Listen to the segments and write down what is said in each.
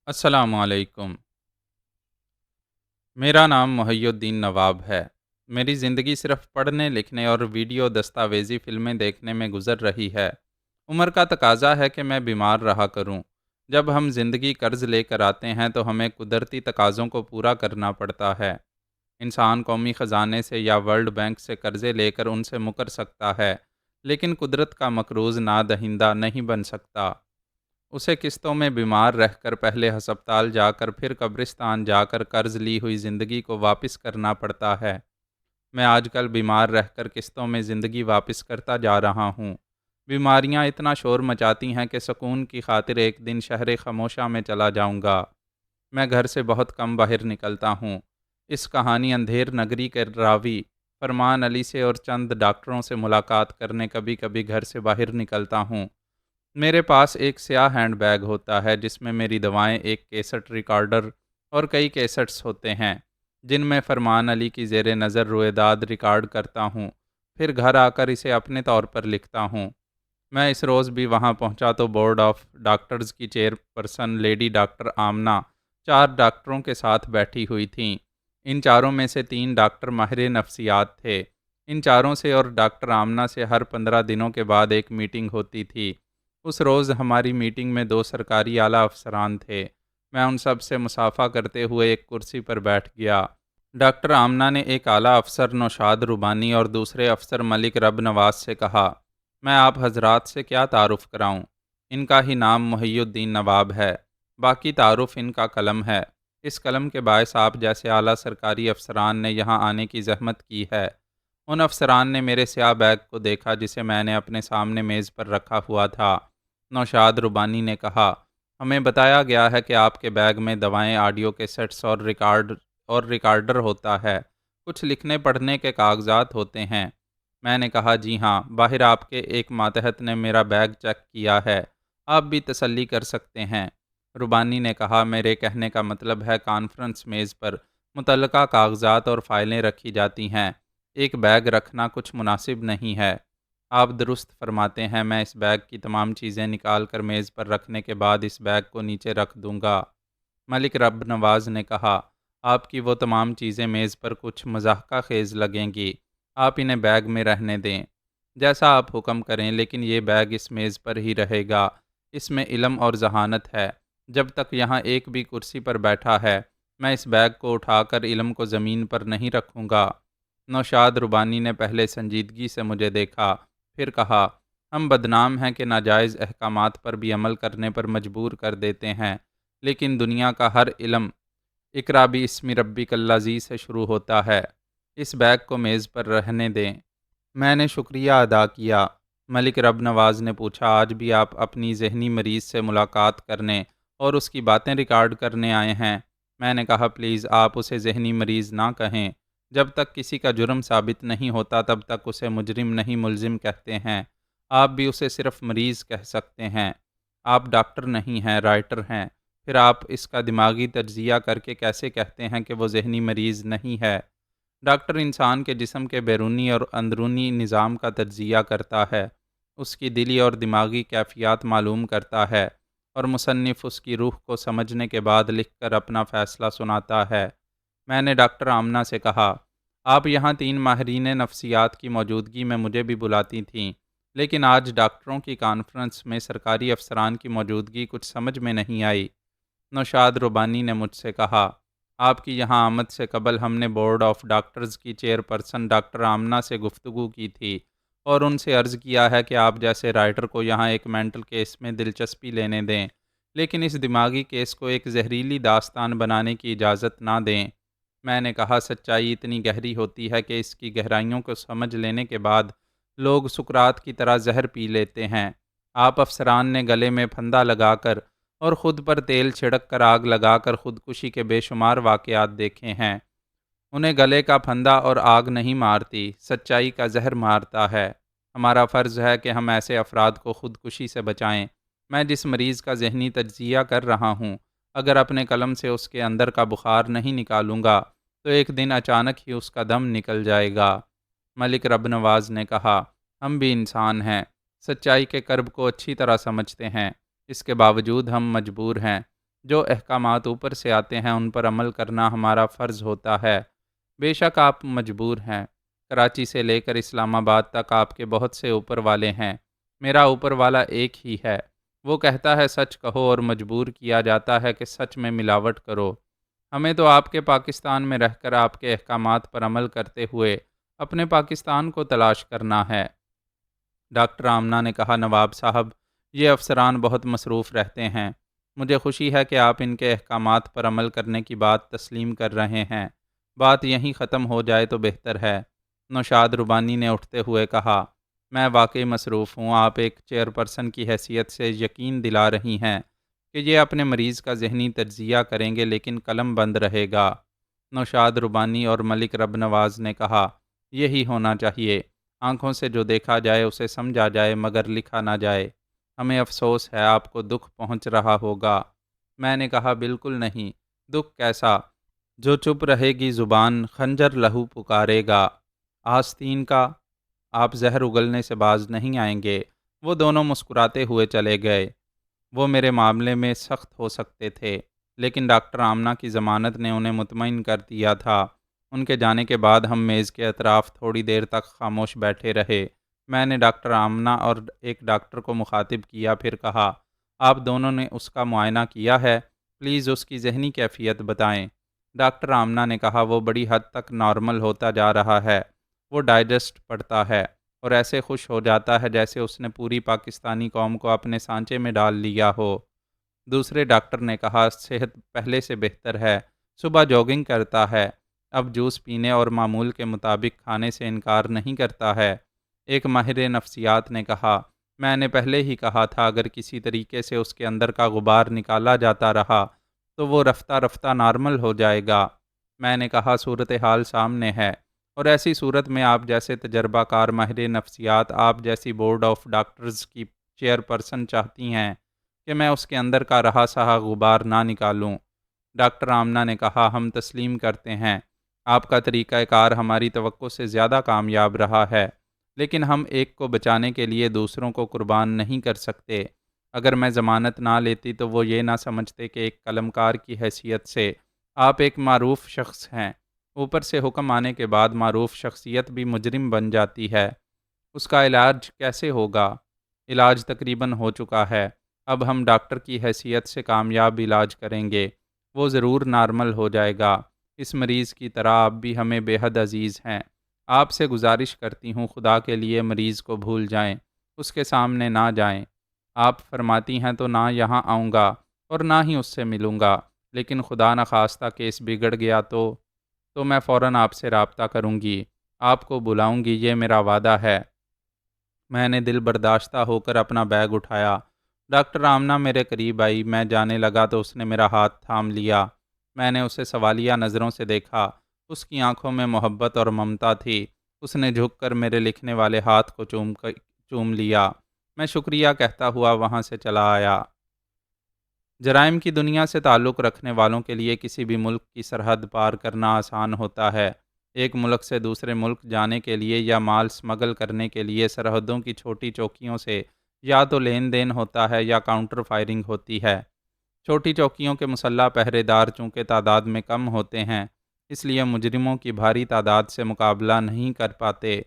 السلام علیکم۔ میرا نام محی الدین نواب ہے۔ میری زندگی صرف پڑھنے لکھنے اور ویڈیو دستاویزی فلمیں دیکھنے میں گزر رہی ہے۔ عمر کا تقاضا ہے کہ میں بیمار رہا کروں۔ جب ہم زندگی قرض لے کر آتے ہیں تو ہمیں قدرتی تقاضوں کو پورا کرنا پڑتا ہے۔ انسان قومی خزانے سے یا ورلڈ بینک سے قرضے لے کر ان سے مکر سکتا ہے، لیکن قدرت کا مقروض نادہندہ نہیں بن سکتا۔ اسے قسطوں میں بیمار رہ کر پہلے ہسپتال جا کر پھر قبرستان جا کر قرض لی ہوئی زندگی کو واپس کرنا پڑتا ہے۔ میں آج کل بیمار رہ کر قسطوں میں زندگی واپس کرتا جا رہا ہوں۔ بیماریاں اتنا شور مچاتی ہیں کہ سکون کی خاطر ایک دن شہر خاموشہ میں چلا جاؤں گا۔ میں گھر سے بہت کم باہر نکلتا ہوں۔ اس کہانی اندھیر نگری کے راوی فرمان علی سے اور چند ڈاکٹروں سے ملاقات کرنے کبھی کبھی گھر سے باہر نکلتا ہوں۔ میرے پاس ایک سیاہ ہینڈ بیگ ہوتا ہے جس میں میری دوائیں، ایک کیسٹ ریکارڈر اور کئی کیسٹس ہوتے ہیں جن میں فرمان علی کی زیر نظر رویداد ریکارڈ کرتا ہوں، پھر گھر آ کر اسے اپنے طور پر لکھتا ہوں۔ میں اس روز بھی وہاں پہنچا تو بورڈ آف ڈاکٹرز کی chairperson lady doctor Amna 4 ڈاکٹروں کے ساتھ بیٹھی ہوئی تھیں۔ ان چاروں میں سے 3 ڈاکٹر ماہر نفسیات تھے۔ ان چاروں سے اور ڈاکٹر آمنہ سے ہر 15 دنوں کے بعد ایک میٹنگ ہوتی تھی۔ اس روز ہماری میٹنگ میں 2 سرکاری اعلیٰ افسران تھے۔ میں ان سب سے مصافحہ کرتے ہوئے ایک کرسی پر بیٹھ گیا۔ ڈاکٹر آمنہ نے ایک اعلیٰ افسر نوشاد ربانی اور دوسرے افسر ملک رب نواز سے کہا، میں آپ حضرات سے کیا تعارف کراؤں؟ ان کا ہی نام محی الدین نواب ہے۔ باقی تعارف ان کا قلم ہے۔ اس قلم کے باعث آپ جیسے اعلیٰ سرکاری افسران نے یہاں آنے کی زحمت کی ہے۔ ان افسران نے میرے سیاہ بیگ کو دیکھا جسے میں نے اپنے سامنے میز پر رکھا ہوا تھا۔ نوشاد ربانی نے کہا، ہمیں بتایا گیا ہے کہ آپ کے بیگ میں دوائیں، آڈیو کیسٹس اور ریکارڈر ہوتا ہے۔ کچھ لکھنے پڑھنے کے کاغذات ہوتے ہیں۔ میں نے کہا، جی ہاں، باہر آپ کے ایک ماتحت نے میرا بیگ چیک کیا ہے، آپ بھی تسلی کر سکتے ہیں۔ ربانی نے کہا، میرے کہنے کا مطلب ہے کانفرنس میز پر متعلقہ کاغذات اور فائلیں رکھی جاتی ہیں، ایک بیگ رکھنا کچھ مناسب نہیں ہے۔ آپ درست فرماتے ہیں، میں اس بیگ کی تمام چیزیں نکال کر میز پر رکھنے کے بعد اس بیگ کو نیچے رکھ دوں گا۔ ملک رب نواز نے کہا، آپ کی وہ تمام چیزیں میز پر کچھ مضحکہ خیز لگیں گی، آپ انہیں بیگ میں رہنے دیں۔ جیسا آپ حکم کریں، لیکن یہ بیگ اس میز پر ہی رہے گا۔ اس میں علم اور ذہانت ہے۔ جب تک یہاں ایک بھی کرسی پر بیٹھا ہے، میں اس بیگ کو اٹھا کر علم کو زمین پر نہیں رکھوں گا۔ نوشاد ربانی نے پہلے سنجیدگی سے مجھے دیکھا، پھر کہا، ہم بدنام ہیں کہ ناجائز احکامات پر بھی عمل کرنے پر مجبور کر دیتے ہیں، لیکن دنیا کا ہر علم اقرا باسم ربک الذی سے شروع ہوتا ہے۔ اس بیگ کو میز پر رہنے دیں۔ میں نے شکریہ ادا کیا۔ ملک رب نواز نے پوچھا، آج بھی آپ اپنی ذہنی مریض سے ملاقات کرنے اور اس کی باتیں ریکارڈ کرنے آئے ہیں؟ میں نے کہا، پلیز آپ اسے ذہنی مریض نہ کہیں۔ جب تک کسی کا جرم ثابت نہیں ہوتا تب تک اسے مجرم نہیں ملزم کہتے ہیں۔ آپ بھی اسے صرف مریض کہہ سکتے ہیں۔ آپ ڈاکٹر نہیں ہیں، رائٹر ہیں۔ پھر آپ اس کا دماغی تجزیہ کر کے کیسے کہتے ہیں کہ وہ ذہنی مریض نہیں ہے؟ ڈاکٹر انسان کے جسم کے بیرونی اور اندرونی نظام کا تجزیہ کرتا ہے، اس کی دلی اور دماغی کیفیات معلوم کرتا ہے، اور مصنف اس کی روح کو سمجھنے کے بعد لکھ کر اپنا فیصلہ سناتا ہے۔ میں نے ڈاکٹر آمنہ سے کہا، آپ یہاں 3 ماہرین نفسیات کی موجودگی میں مجھے بھی بلاتی تھیں، لیکن آج ڈاکٹروں کی کانفرنس میں سرکاری افسران کی موجودگی کچھ سمجھ میں نہیں آئی۔ نوشاد ربانی نے مجھ سے کہا، آپ کی یہاں آمد سے قبل ہم نے بورڈ آف ڈاکٹرز کی چیئر پرسن ڈاکٹر آمنہ سے گفتگو کی تھی اور ان سے عرض کیا ہے کہ آپ جیسے رائٹر کو یہاں ایک مینٹل کیس میں دلچسپی لینے دیں، لیکن اس دماغی کیس کو ایک زہریلی داستان بنانے کی اجازت نہ دیں۔ میں نے کہا، سچائی اتنی گہری ہوتی ہے کہ اس کی گہرائیوں کو سمجھ لینے کے بعد لوگ سکرات کی طرح زہر پی لیتے ہیں۔ آپ افسران نے گلے میں پھندا لگا کر اور خود پر تیل چھڑک کر آگ لگا کر خودکشی کے بے شمار واقعات دیکھے ہیں۔ انہیں گلے کا پھندا اور آگ نہیں مارتی، سچائی کا زہر مارتا ہے۔ ہمارا فرض ہے کہ ہم ایسے افراد کو خودکشی سے بچائیں۔ میں جس مریض کا ذہنی تجزیہ کر رہا ہوں، اگر اپنے قلم سے اس کے اندر کا بخار نہیں نکالوں گا تو ایک دن اچانک ہی اس کا دم نکل جائے گا۔ ملک رب نواز نے کہا، ہم بھی انسان ہیں، سچائی کے کرب کو اچھی طرح سمجھتے ہیں، اس کے باوجود ہم مجبور ہیں۔ جو احکامات اوپر سے آتے ہیں ان پر عمل کرنا ہمارا فرض ہوتا ہے۔ بے شک آپ مجبور ہیں۔ کراچی سے لے کر اسلام آباد تک آپ کے بہت سے اوپر والے ہیں۔ میرا اوپر والا ایک ہی ہے۔ وہ کہتا ہے سچ کہو اور مجبور کیا جاتا ہے کہ سچ میں ملاوٹ کرو۔ ہمیں تو آپ کے پاکستان میں رہ کر آپ کے احکامات پر عمل کرتے ہوئے اپنے پاکستان کو تلاش کرنا ہے۔ ڈاکٹر آمنہ نے کہا، نواب صاحب، یہ افسران بہت مصروف رہتے ہیں۔ مجھے خوشی ہے کہ آپ ان کے احکامات پر عمل کرنے کی بات تسلیم کر رہے ہیں۔ بات یہیں ختم ہو جائے تو بہتر ہے۔ نوشاد ربانی نے اٹھتے ہوئے کہا، میں واقعی مصروف ہوں۔ آپ ایک چیئرپرسن کی حیثیت سے یقین دلا رہی ہیں کہ یہ اپنے مریض کا ذہنی تجزیہ کریں گے، لیکن قلم بند رہے گا۔ نوشاد ربانی اور ملک رب نواز نے کہا، یہی ہونا چاہیے۔ آنکھوں سے جو دیکھا جائے اسے سمجھا جائے مگر لکھا نہ جائے۔ ہمیں افسوس ہے آپ کو دکھ پہنچ رہا ہوگا۔ میں نے کہا، بالکل نہیں۔ دکھ کیسا؟ جو چپ رہے گی زبان خنجر لہو پکارے گا۔ آستین کا آپ زہر اگلنے سے باز نہیں آئیں گے۔ وہ دونوں مسکراتے ہوئے چلے گئے۔ وہ میرے معاملے میں سخت ہو سکتے تھے، لیکن ڈاکٹر آمنہ کی ضمانت نے انہیں مطمئن کر دیا تھا۔ ان کے جانے کے بعد ہم میز کے اطراف تھوڑی دیر تک خاموش بیٹھے رہے۔ میں نے ڈاکٹر آمنہ اور ایک ڈاکٹر کو مخاطب کیا، پھر کہا، آپ دونوں نے اس کا معائنہ کیا ہے؟ پلیز اس کی ذہنی کیفیت بتائیں۔ ڈاکٹر آمنہ نے کہا، وہ بڑی حد تک نارمل ہوتا جا رہا ہے۔ وہ ڈائجسٹ پڑھتا ہے اور ایسے خوش ہو جاتا ہے جیسے اس نے پوری پاکستانی قوم کو اپنے سانچے میں ڈال لیا ہو۔ دوسرے ڈاکٹر نے کہا، صحت پہلے سے بہتر ہے۔ صبح جاگنگ کرتا ہے۔ اب جوس پینے اور معمول کے مطابق کھانے سے انکار نہیں کرتا ہے۔ ایک ماہر نفسیات نے کہا، میں نے پہلے ہی کہا تھا اگر کسی طریقے سے اس کے اندر کا غبار نکالا جاتا رہا تو وہ رفتہ رفتہ نارمل ہو جائے گا۔ میں نے کہا، صورتحال سامنے ہے، اور ایسی صورت میں آپ جیسے تجربہ کار ماہر نفسیات، آپ جیسی بورڈ آف ڈاکٹرز کی چیئرپرسن چاہتی ہیں کہ میں اس کے اندر کا رہا سہا غبار نہ نکالوں۔ ڈاکٹر آمنہ نے کہا، ہم تسلیم کرتے ہیں آپ کا طریقہ کار ہماری توقع سے زیادہ کامیاب رہا ہے، لیکن ہم ایک کو بچانے کے لیے دوسروں کو قربان نہیں کر سکتے۔ اگر میں ضمانت نہ لیتی تو وہ یہ نہ سمجھتے کہ ایک قلم کار کی حیثیت سے آپ ایک معروف شخص ہیں۔ اوپر سے حکم آنے کے بعد معروف شخصیت بھی مجرم بن جاتی ہے۔ اس کا علاج کیسے ہوگا؟ علاج تقریباً ہو چکا ہے۔ اب ہم ڈاکٹر کی حیثیت سے کامیاب علاج کریں گے۔ وہ ضرور نارمل ہو جائے گا۔ اس مریض کی طرح آپ بھی ہمیں بے حد عزیز ہیں۔ آپ سے گزارش کرتی ہوں خدا کے لیے مریض کو بھول جائیں، اس کے سامنے نہ جائیں۔ آپ فرماتی ہیں تو نہ یہاں آؤں گا اور نہ ہی اس سے ملوں گا، لیکن خدا نخواستہ کیس بگڑ گیا تو میں فوراً آپ سے رابطہ کروں گی، آپ کو بلاؤں گی، یہ میرا وعدہ ہے۔ میں نے دل برداشتہ ہو کر اپنا بیگ اٹھایا۔ ڈاکٹر آمنہ میرے قریب آئی۔ میں جانے لگا تو اس نے میرا ہاتھ تھام لیا۔ میں نے اسے سوالیہ نظروں سے دیکھا۔ اس کی آنکھوں میں محبت اور ممتا تھی۔ اس نے جھک کر میرے لکھنے والے ہاتھ کو چوم لیا۔ میں شکریہ کہتا ہوا وہاں سے چلا آیا۔ جرائم کی دنیا سے تعلق رکھنے والوں کے لیے کسی بھی ملک کی سرحد پار کرنا آسان ہوتا ہے۔ ایک ملک سے دوسرے ملک جانے کے لیے یا مال سمگل کرنے کے لیے سرحدوں کی چھوٹی چوکیوں سے یا تو لین دین ہوتا ہے یا کاؤنٹر فائرنگ ہوتی ہے۔ چھوٹی چوکیوں کے مسلح پہرے دار چونکہ تعداد میں کم ہوتے ہیں، اس لیے مجرموں کی بھاری تعداد سے مقابلہ نہیں کر پاتے۔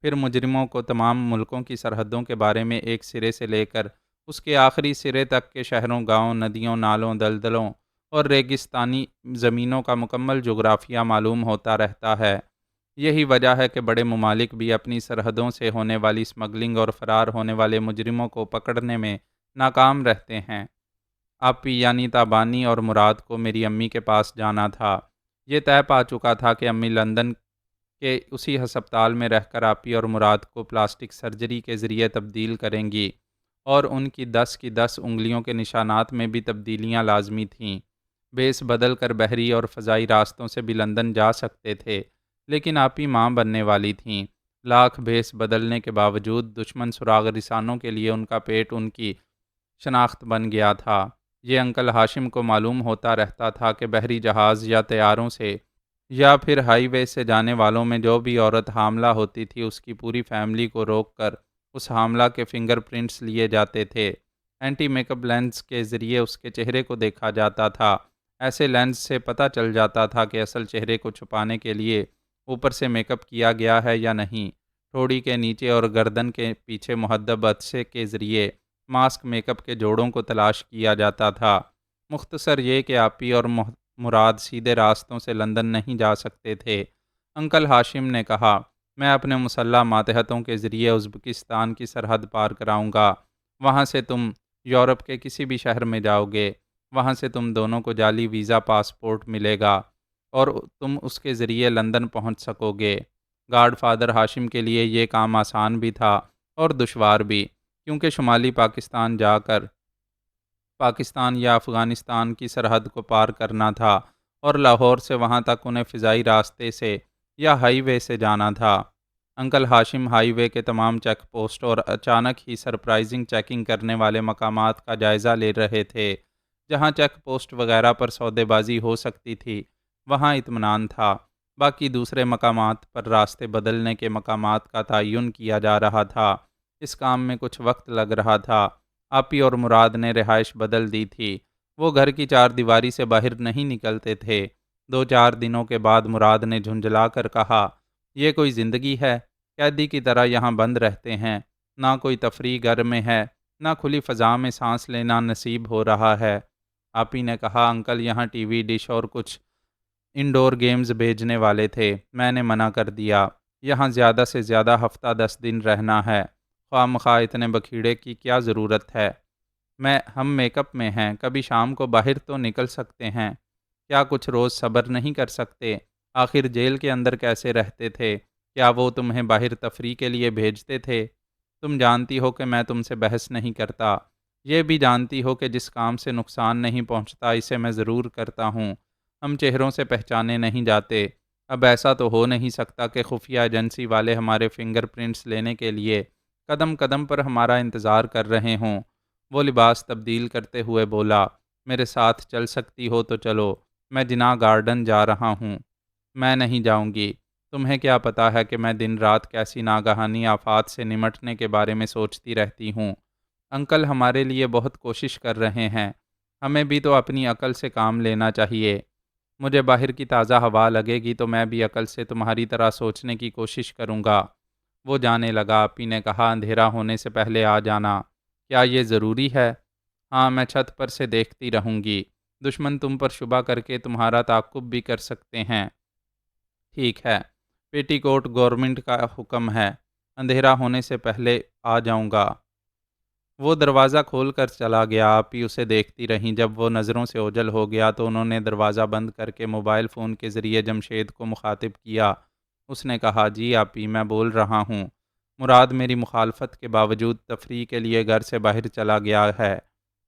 پھر مجرموں کو تمام ملکوں کی سرحدوں کے بارے میں ایک سرے سے لے کر اس کے آخری سرے تک کے شہروں، گاؤں، ندیوں، نالوں، دلدلوں اور ریگستانی زمینوں کا مکمل جغرافیہ معلوم ہوتا رہتا ہے۔ یہی وجہ ہے کہ بڑے ممالک بھی اپنی سرحدوں سے ہونے والی سمگلنگ اور فرار ہونے والے مجرموں کو پکڑنے میں ناکام رہتے ہیں۔ آپی یعنی تابانی اور مراد کو میری امی کے پاس جانا تھا۔ یہ طے پا چکا تھا کہ امی لندن کے اسی ہسپتال میں رہ کر آپی اور مراد کو پلاسٹک سرجری کے ذریعے تبدیل کریں گی، اور ان کی 10 کی 10 انگلیوں کے نشانات میں بھی تبدیلیاں لازمی تھیں۔ بیس بدل کر بحری اور فضائی راستوں سے بھی لندن جا سکتے تھے، لیکن آپی ماں بننے والی تھیں۔ لاکھ بھیس بدلنے کے باوجود دشمن سراغ رسانوں کے لیے ان کا پیٹ ان کی شناخت بن گیا تھا۔ یہ انکل ہاشم کو معلوم ہوتا رہتا تھا کہ بحری جہاز یا طیاروں سے یا پھر ہائی وے سے جانے والوں میں جو بھی عورت حاملہ ہوتی تھی اس کی پوری فیملی کو روک کر اس حاملہ کے فنگر پرنٹس لیے جاتے تھے۔ اینٹی میک اپ لینس کے ذریعے اس کے چہرے کو دیکھا جاتا تھا۔ ایسے لینس سے پتہ چل جاتا تھا کہ اصل چہرے کو چھپانے کے لیے اوپر سے میک اپ کیا گیا ہے یا نہیں۔ ٹھوڑی کے نیچے اور گردن کے پیچھے محدب عدسے کے ذریعے ماسک میک اپ کے جوڑوں کو تلاش کیا جاتا تھا۔ مختصر یہ کہ آپی اور مراد سیدھے راستوں سے لندن نہیں جا سکتے تھے۔ انکل ہاشم نے کہا، میں اپنے مسلح ماتحتوں کے ذریعے ازبکستان کی سرحد پار کراؤں گا۔ وہاں سے تم یورپ کے کسی بھی شہر میں جاؤ گے۔ وہاں سے تم دونوں کو جعلی ویزا پاسپورٹ ملے گا اور تم اس کے ذریعے لندن پہنچ سکو گے۔ گاڈ فادر ہاشم کے لیے یہ کام آسان بھی تھا اور دشوار بھی، کیونکہ شمالی پاکستان جا کر پاکستان یا افغانستان کی سرحد کو پار کرنا تھا اور لاہور سے وہاں تک انہیں فضائی راستے سے یا ہائی وے سے جانا تھا۔ انکل ہاشم ہائی وے کے تمام چیک پوسٹ اور اچانک ہی سرپرائزنگ چیکنگ کرنے والے مقامات کا جائزہ لے رہے تھے۔ جہاں چیک پوسٹ وغیرہ پر سودے بازی ہو سکتی تھی وہاں اطمینان تھا، باقی دوسرے مقامات پر راستے بدلنے کے مقامات کا تعین کیا جا رہا تھا۔ اس کام میں کچھ وقت لگ رہا تھا۔ آپی اور مراد نے رہائش بدل دی تھی۔ وہ گھر کی چار دیواری سے باہر نہیں نکلتے تھے۔ 2-4 دنوں کے بعد مراد نے جھنجھلا کر کہا، یہ کوئی زندگی ہے؟ قیدی کی طرح یہاں بند رہتے ہیں۔ نہ کوئی تفریح گھر میں ہے، نہ کھلی فضا میں سانس لینا نصیب ہو رہا ہے۔ آپی نے کہا، انکل یہاں ٹی وی ڈش اور کچھ انڈور گیمز بھیجنے والے تھے، میں نے منع کر دیا۔ یہاں زیادہ سے زیادہ ہفتہ 10 دن رہنا ہے، خواہ مخواہ اتنے بکھیڑے کی کیا ضرورت ہے؟ ہم میک اپ میں ہیں، کبھی شام کو باہر تو نکل سکتے ہیں۔ کیا کچھ روز صبر نہیں کر سکتے؟ آخر جیل کے اندر کیسے رہتے تھے؟ کیا وہ تمہیں باہر تفریح کے لیے بھیجتے تھے؟ تم جانتی ہو کہ میں تم سے بحث نہیں کرتا۔ یہ بھی جانتی ہو کہ جس کام سے نقصان نہیں پہنچتا اسے میں ضرور کرتا ہوں۔ ہم چہروں سے پہچانے نہیں جاتے۔ اب ایسا تو ہو نہیں سکتا کہ خفیہ ایجنسی والے ہمارے فنگر پرنٹس لینے کے لیے قدم قدم پر ہمارا انتظار کر رہے ہوں۔ وہ لباس تبدیل کرتے ہوئے بولا، میرے ساتھ چل سکتی ہو تو چلو، میں جناح گارڈن جا رہا ہوں۔ میں نہیں جاؤں گی۔ تمہیں کیا پتا ہے کہ میں دن رات کیسی ناگہانی آفات سے نمٹنے کے بارے میں سوچتی رہتی ہوں۔ انکل ہمارے لیے بہت کوشش کر رہے ہیں، ہمیں بھی تو اپنی عقل سے کام لینا چاہیے۔ مجھے باہر کی تازہ ہوا لگے گی تو میں بھی عقل سے تمہاری طرح سوچنے کی کوشش کروں گا۔ وہ جانے لگا۔ آپی نے کہا، اندھیرا ہونے سے پہلے آ جانا۔ کیا یہ ضروری ہے؟ ہاں، میں چھت پر سے دیکھتی رہوں گی۔ دشمن تم پر شبہ کر کے تمہارا تعاقب بھی کر سکتے ہیں۔ ٹھیک ہے، پیٹی کوٹ گورنمنٹ کا حکم ہے، اندھیرا ہونے سے پہلے آ جاؤں گا۔ وہ دروازہ کھول کر چلا گیا۔ آپی اسے دیکھتی رہیں۔ جب وہ نظروں سے اوجھل ہو گیا تو انہوں نے دروازہ بند کر کے موبائل فون کے ذریعے جمشید کو مخاطب کیا۔ اس نے کہا، جی آپی، میں بول رہا ہوں۔ مراد میری مخالفت کے باوجود تفریح کے لیے گھر سے باہر چلا گیا ہے۔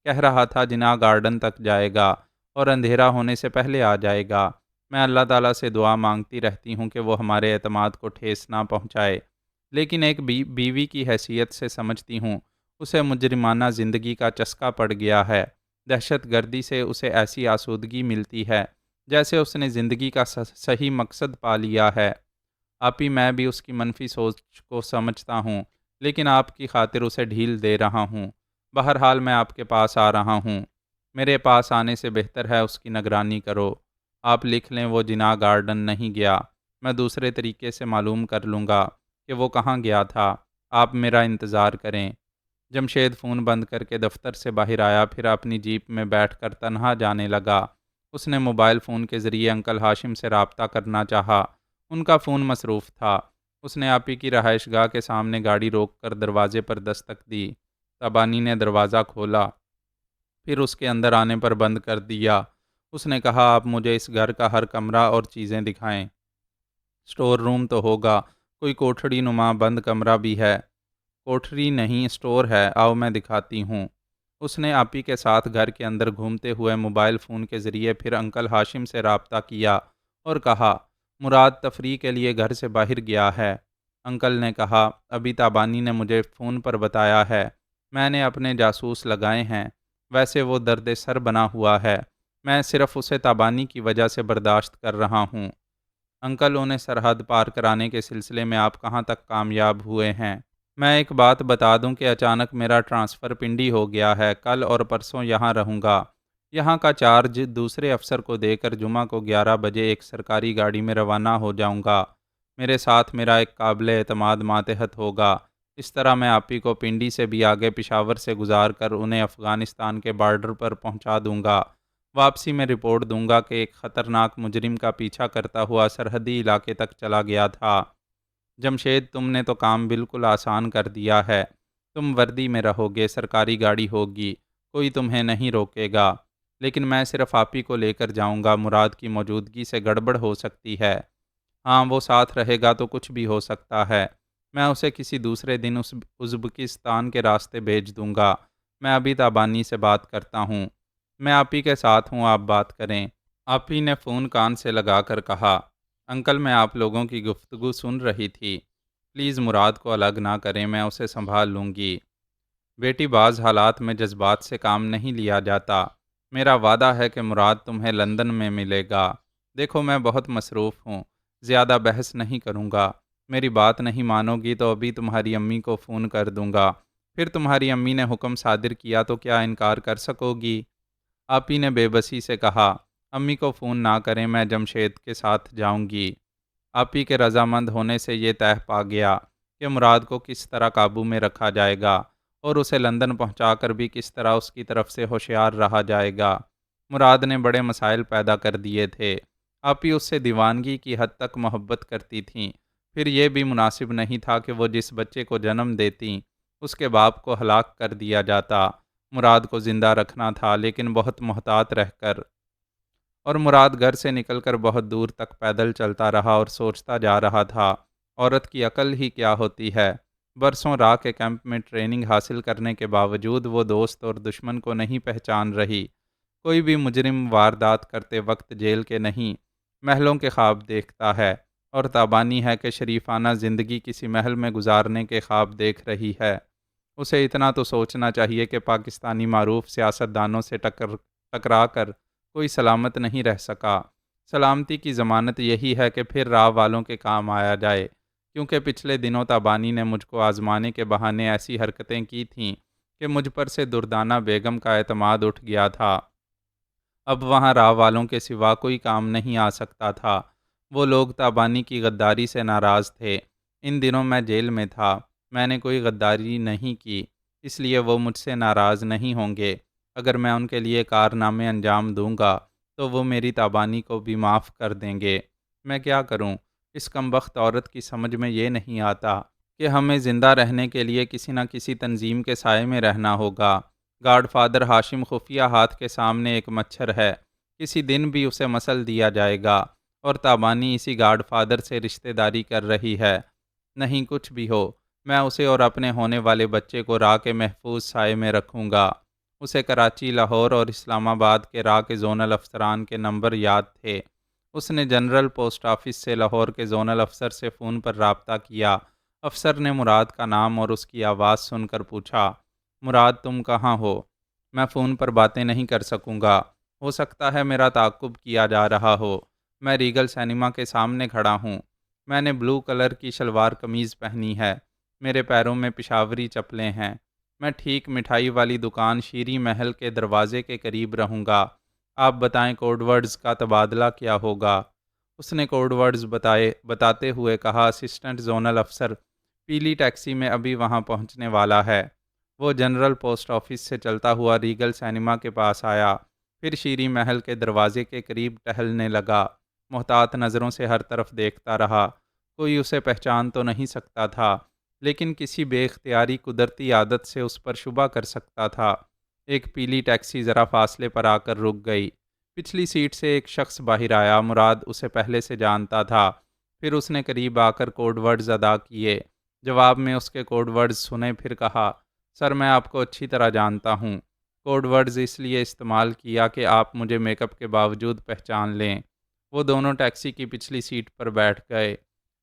کہہ رہا تھا جناح گارڈن تک جائے گا اور اندھیرا ہونے سے پہلے آ جائے گا۔ میں اللہ تعالیٰ سے دعا مانگتی رہتی ہوں کہ وہ ہمارے اعتماد کو ٹھیس نہ پہنچائے، لیکن ایک بیوی کی حیثیت سے سمجھتی ہوں اسے مجرمانہ زندگی کا چسکا پڑ گیا ہے۔ دہشت گردی سے اسے ایسی آسودگی ملتی ہے جیسے اس نے زندگی کا صحیح مقصد پا لیا ہے۔ آپی، میں بھی اس کی منفی سوچ کو سمجھتا ہوں، لیکن آپ کی خاطر اسے ڈھیل دے رہا ہوں۔ بہرحال میں آپ کے پاس آ رہا ہوں۔ میرے پاس آنے سے بہتر ہے اس کی نگرانی کرو۔ آپ لکھ لیں وہ جناح گارڈن نہیں گیا۔ میں دوسرے طریقے سے معلوم کر لوں گا کہ وہ کہاں گیا تھا۔ آپ میرا انتظار کریں۔ جمشید فون بند کر کے دفتر سے باہر آیا، پھر اپنی جیپ میں بیٹھ کر تنہا جانے لگا۔ اس نے موبائل فون کے ذریعے انکل ہاشم سے رابطہ کرنا چاہا۔ ان کا فون مصروف تھا۔ اس نے آپی کی رہائش گاہ کے سامنے گاڑی روک کر دروازے پر دستک دی۔ تبانی نے دروازہ کھولا، پھر اس کے اندر آنے پر بند کر دیا۔ اس نے کہا، آپ مجھے اس گھر کا ہر کمرہ اور چیزیں دکھائیں۔ اسٹور روم تو ہوگا، کوئی کوٹھڑی نما بند کمرہ بھی ہے؟ کوٹھری نہیں، اسٹور ہے، آؤ میں دکھاتی ہوں۔ اس نے آپی کے ساتھ گھر کے اندر گھومتے ہوئے موبائل فون کے ذریعے پھر انکل ہاشم سے رابطہ کیا اور کہا، مراد تفریح کے لیے گھر سے باہر گیا ہے۔ انکل نے کہا، ابھی تابانی نے مجھے فون پر بتایا ہے، میں نے اپنے جاسوس لگائے ہیں، ویسے وہ درد سر بنا ہوا ہے، میں صرف اسے تابانی کی وجہ سے برداشت کر رہا ہوں۔ انکل، انہیں سرحد پار کرانے کے سلسلے میں آپ کہاں تک کامیاب ہوئے ہیں؟ میں ایک بات بتا دوں کہ اچانک میرا ٹرانسفر پنڈی ہو گیا ہے، کل اور پرسوں یہاں رہوں گا۔ یہاں کا چارج دوسرے افسر کو دے کر جمعہ کو 11 بجے ایک سرکاری گاڑی میں روانہ ہو جاؤں گا۔ میرے ساتھ میرا ایک قابل اعتماد ماتحت ہوگا۔ اس طرح میں آپ ہی کو پنڈی سے بھی آگے پشاور سے گزار کر انہیں افغانستان کے بارڈر پر پہنچا دوں گا۔ واپسی میں رپورٹ دوں گا کہ ایک خطرناک مجرم کا پیچھا کرتا ہوا سرحدی علاقے تک چلا گیا تھا۔ جمشید، تم نے تو کام بالکل آسان کر دیا ہے۔ تم وردی میں رہو گے، سرکاری گاڑی ہوگی، کوئی تمہیں نہیں روکے گا۔ لیکن میں صرف آپ ہی کو لے کر جاؤں گا، مراد کی موجودگی سے گڑبڑ ہو سکتی ہے۔ ہاں، وہ ساتھ رہے گا تو کچھ بھی ہو سکتا ہے۔ میں اسے کسی دوسرے دن اس ازبکستان کے راستے بھیج دوں گا۔ میں ابھی تابانی سے بات کرتا ہوں۔ میں آپ ہی کے ساتھ ہوں، آپ بات کریں۔ آپ ہی نے فون کان سے لگا کر کہا، انکل میں آپ لوگوں کی گفتگو سن رہی تھی، پلیز مراد کو الگ نہ کریں، میں اسے سنبھال لوں گی۔ بیٹی، بعض حالات میں جذبات سے کام نہیں لیا جاتا۔ میرا وعدہ ہے کہ مراد تمہیں لندن میں ملے گا۔ دیکھو میں بہت مصروف ہوں، زیادہ بحث نہیں کروں گا۔ میری بات نہیں مانو گی تو ابھی تمہاری امی کو فون کر دوں گا، پھر تمہاری امی نے حکم صادر کیا تو کیا انکار کر سکو گی؟ آپ ہی نے بے بسی سے کہا، امی کو فون نہ کریں، میں جمشید کے ساتھ جاؤں گی۔ آپ ہی کے رضامند ہونے سے یہ طے پا گیا کہ مراد کو کس طرح قابو میں رکھا جائے گا اور اسے لندن پہنچا کر بھی کس طرح اس کی طرف سے ہوشیار رہا جائے گا۔ مراد نے بڑے مسائل پیدا کر دیے تھے۔ آپ ہی اس سے دیوانگی کی حد تک محبت کرتی تھیں، پھر یہ بھی مناسب نہیں تھا کہ وہ جس بچے کو جنم دیتیں اس کے باپ کو ہلاک کر دیا جاتا۔ مراد کو زندہ رکھنا تھا، لیکن بہت محتاط رہ کر۔ اور مراد گھر سے نکل کر بہت دور تک پیدل چلتا رہا اور سوچتا جا رہا تھا، عورت کی عقل ہی کیا ہوتی ہے۔ برسوں راہ کے کیمپ میں ٹریننگ حاصل کرنے کے باوجود وہ دوست اور دشمن کو نہیں پہچان رہی۔ کوئی بھی مجرم واردات کرتے وقت جیل کے نہیں، محلوں کے خواب دیکھتا ہے، اور تابانی ہے کہ شریفانہ زندگی کسی محل میں گزارنے کے خواب دیکھ رہی ہے۔ اسے اتنا تو سوچنا چاہیے کہ پاکستانی معروف سیاستدانوں سے ٹکرا کر کوئی سلامت نہیں رہ سکا۔ سلامتی کی ضمانت یہی ہے کہ پھر راہ والوں کے کام آیا جائے، کیونکہ پچھلے دنوں تابانی نے مجھ کو آزمانے کے بہانے ایسی حرکتیں کی تھیں کہ مجھ پر سے دردانہ بیگم کا اعتماد اٹھ گیا تھا۔ اب وہاں راہ والوں کے سوا کوئی کام نہیں آ سکتا تھا۔ وہ لوگ تابانی کی غداری سے ناراض تھے۔ ان دنوں میں جیل میں تھا، میں نے کوئی غداری نہیں کی، اس لیے وہ مجھ سے ناراض نہیں ہوں گے۔ اگر میں ان کے لیے کارنامے انجام دوں گا تو وہ میری تابانی کو بھی معاف کر دیں گے۔ میں کیا کروں؟ اس کمبخت عورت کی سمجھ میں یہ نہیں آتا کہ ہمیں زندہ رہنے کے لیے کسی نہ کسی تنظیم کے سائے میں رہنا ہوگا۔ گاڈ فادر ہاشم خفیہ ہاتھ کے سامنے ایک مچھر ہے، کسی دن بھی اسے مسل دیا جائے گا، اور تابانی اسی گاڈ فادر سے رشتہ داری کر رہی ہے۔ نہیں، کچھ بھی ہو، میں اسے اور اپنے ہونے والے بچے کو راہ کے محفوظ سائے میں رکھوں گا۔ اسے کراچی، لاہور اور اسلام آباد کے راہ کے زونل افسران کے نمبر یاد تھے۔ اس نے جنرل پوسٹ آفس سے لاہور کے زونل افسر سے فون پر رابطہ کیا۔ افسر نے مراد کا نام اور اس کی آواز سن کر پوچھا، مراد تم کہاں ہو؟ میں فون پر باتیں نہیں کر سکوں گا، ہو سکتا ہے میرا تعاقب کیا جا رہا ہو۔ میں ریگل سینما کے سامنے کھڑا ہوں۔ میں نے بلو کلر کی شلوار قمیض پہنی ہے، میرے پیروں میں پشاوری چپلیں ہیں۔ میں ٹھیک مٹھائی والی دکان شیری محل کے دروازے کے قریب رہوں گا۔ آپ بتائیں کوڈ ورڈز کا تبادلہ کیا ہوگا؟ اس نے کوڈ ورڈز بتاتے ہوئے کہا، اسسٹنٹ زونل افسر پیلی ٹیکسی میں ابھی وہاں پہنچنے والا ہے۔ وہ جنرل پوسٹ آفس سے چلتا ہوا ریگل سینما کے پاس آیا، پھر شیری محل کے دروازے کے قریب ٹہلنے لگا۔ محتاط نظروں سے ہر طرف دیکھتا رہا، کوئی اسے پہچان تو نہیں سکتا تھا، لیکن کسی بے اختیاری قدرتی عادت سے اس پر شبہ کر سکتا تھا۔ ایک پیلی ٹیکسی ذرا فاصلے پر آ کر رک گئی۔ پچھلی سیٹ سے ایک شخص باہر آیا، مراد اسے پہلے سے جانتا تھا۔ پھر اس نے قریب آ کر کوڈ ورڈز ادا کیے، جواب میں اس کے کوڈ ورڈز سنے، پھر کہا، سر میں آپ کو اچھی طرح جانتا ہوں۔ کوڈ ورڈز اس لیے استعمال کیا کہ آپ مجھے میک اپ کے باوجود پہچان لیں۔ وہ دونوں ٹیکسی کی پچھلی سیٹ پر بیٹھ گئے۔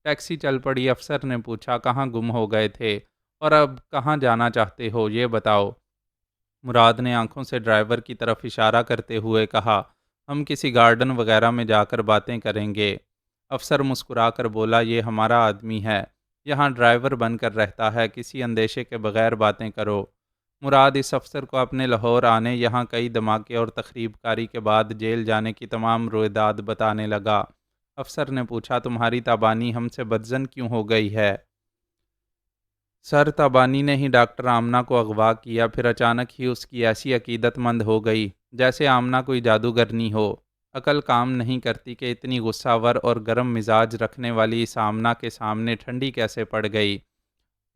ٹیکسی چل پڑی۔ افسر نے پوچھا، کہاں گم ہو گئے تھے اور اب کہاں جانا چاہتے ہو، یہ بتاؤ۔ مراد نے آنکھوں سے ڈرائیور کی طرف اشارہ کرتے ہوئے کہا، ہم کسی گارڈن وغیرہ میں جا کر باتیں کریں گے۔ افسر مسکرا کر بولا، یہ ہمارا آدمی ہے، یہاں ڈرائیور بن کر رہتا ہے، کسی اندیشے کے بغیر باتیں کرو۔ مراد اس افسر کو اپنے لاہور آنے، یہاں کئی دھماکے اور تخریب کاری کے بعد جیل جانے کی تمام رویداد بتانے لگا۔ افسر نے پوچھا، تمہاری تابانی ہم سے بدظن کیوں ہو گئی ہے؟ سر، تابانی نے ہی ڈاکٹر آمنہ کو اغوا کیا، پھر اچانک ہی اس کی ایسی عقیدت مند ہو گئی جیسے آمنہ کوئی جادوگرنی ہو۔ عقل کام نہیں کرتی کہ اتنی غصہ ور اور گرم مزاج رکھنے والی اس آمنہ کے سامنے ٹھنڈی کیسے پڑ گئی۔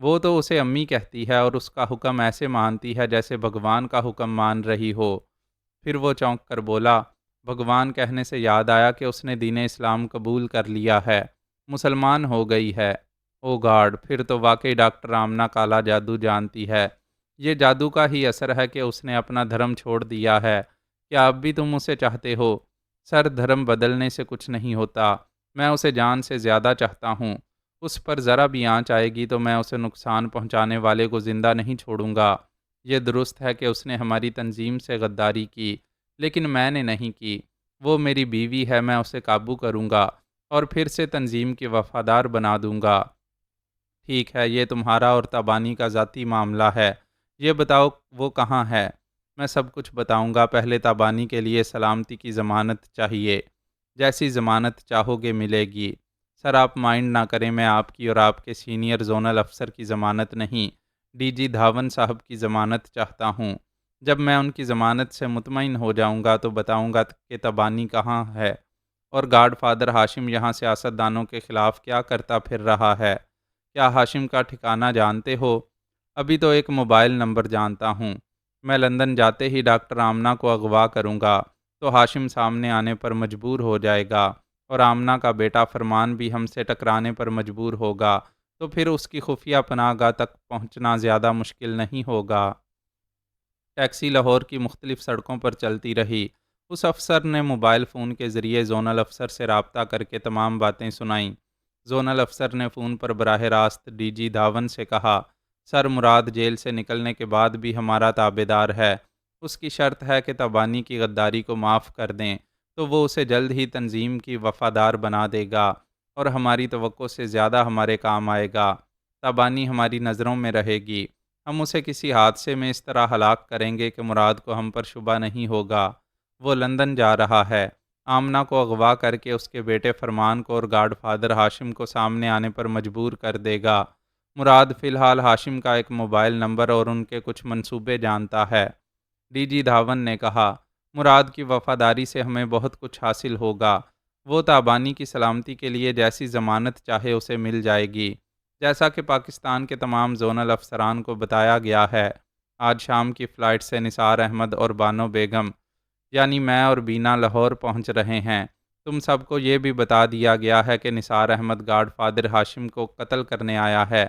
وہ تو اسے امی کہتی ہے اور اس کا حکم ایسے مانتی ہے جیسے بھگوان کا حکم مان رہی ہو۔ پھر وہ چونک کر بولا، بھگوان کہنے سے یاد آیا کہ اس نے دین اسلام قبول کر لیا ہے، مسلمان ہو گئی ہے۔ او گاڈ! پھر تو واقعی ڈاکٹر آمنہ کالا جادو جانتی ہے۔ یہ جادو کا ہی اثر ہے کہ اس نے اپنا دھرم چھوڑ دیا ہے۔ کیا اب بھی تم اسے چاہتے ہو؟ سر، دھرم بدلنے سے کچھ نہیں ہوتا، میں اسے جان سے زیادہ چاہتا ہوں۔ اس پر ذرا بھی آنچ آئے گی تو میں اسے نقصان پہنچانے والے کو زندہ نہیں چھوڑوں گا۔ یہ درست ہے کہ اس نے ہماری تنظیم سے غداری کی، لیکن میں نے نہیں کی۔ وہ میری بیوی ہے، میں اسے قابو کروں گا اور پھر سے تنظیم کی وفادار بنا دوں گا۔ ٹھیک ہے، یہ تمہارا اور تابانی کا ذاتی معاملہ ہے۔ یہ بتاؤ وہ کہاں ہے؟ میں سب کچھ بتاؤں گا، پہلے تابانی کے لیے سلامتی کی ضمانت چاہیے۔ جیسی ضمانت چاہو گے ملے گی۔ سر، آپ مائنڈ نہ کریں، میں آپ کی اور آپ کے سینئر زونل افسر کی ضمانت نہیں، ڈی جی دھاون صاحب کی ضمانت چاہتا ہوں۔ جب میں ان کی ضمانت سے مطمئن ہو جاؤں گا تو بتاؤں گا کہ تابانی کہاں ہے اور گاڈ فادر ہاشم یہاں سیاستدانوں کے خلاف کیا کرتا پھر رہا ہے۔ کیا ہاشم کا ٹھکانہ جانتے ہو؟ ابھی تو ایک موبائل نمبر جانتا ہوں۔ میں لندن جاتے ہی ڈاکٹر آمنہ کو اغوا کروں گا تو ہاشم سامنے آنے پر مجبور ہو جائے گا اور آمنہ کا بیٹا فرمان بھی ہم سے ٹکرانے پر مجبور ہوگا، تو پھر اس کی خفیہ پناہ گاہ تک پہنچنا زیادہ مشکل نہیں ہوگا۔ ٹیکسی لاہور کی مختلف سڑکوں پر چلتی رہی۔ اس افسر نے موبائل فون کے ذریعے زونل افسر سے رابطہ کر کے تمام باتیں سنائیں۔ زونل افسر نے فون پر براہ راست ڈی جی دھاون سے کہا، سر، مراد جیل سے نکلنے کے بعد بھی ہمارا تابعدار ہے۔ اس کی شرط ہے کہ تابانی کی غداری کو معاف کر دیں تو وہ اسے جلد ہی تنظیم کی وفادار بنا دے گا اور ہماری توقع سے زیادہ ہمارے کام آئے گا۔ تابانی ہماری نظروں میں رہے گی۔ ہم اسے کسی حادثے میں اس طرح ہلاک کریں گے کہ مراد کو ہم پر شبہ نہیں ہوگا۔ وہ لندن جا رہا ہے۔ آمنہ کو اغوا کر کے اس کے بیٹے فرمان کو اور گاڈ فادر ہاشم کو سامنے آنے پر مجبور کر دے گا۔ مراد فی الحال ہاشم کا ایک موبائل نمبر اور ان کے کچھ منصوبے جانتا ہے۔ ڈی جی دھاون نے کہا، مراد کی وفاداری سے ہمیں بہت کچھ حاصل ہوگا۔ وہ تابانی کی سلامتی کے لیے جیسی ضمانت چاہے اسے مل جائے گی۔ جیسا کہ پاکستان کے تمام زونل افسران کو بتایا گیا ہے، آج شام کی فلائٹ سے نثار احمد اور بانو بیگم یعنی میں اور بینا لاہور پہنچ رہے ہیں۔ تم سب کو یہ بھی بتا دیا گیا ہے کہ نثار احمد گاڈ فادر ہاشم کو قتل کرنے آیا ہے۔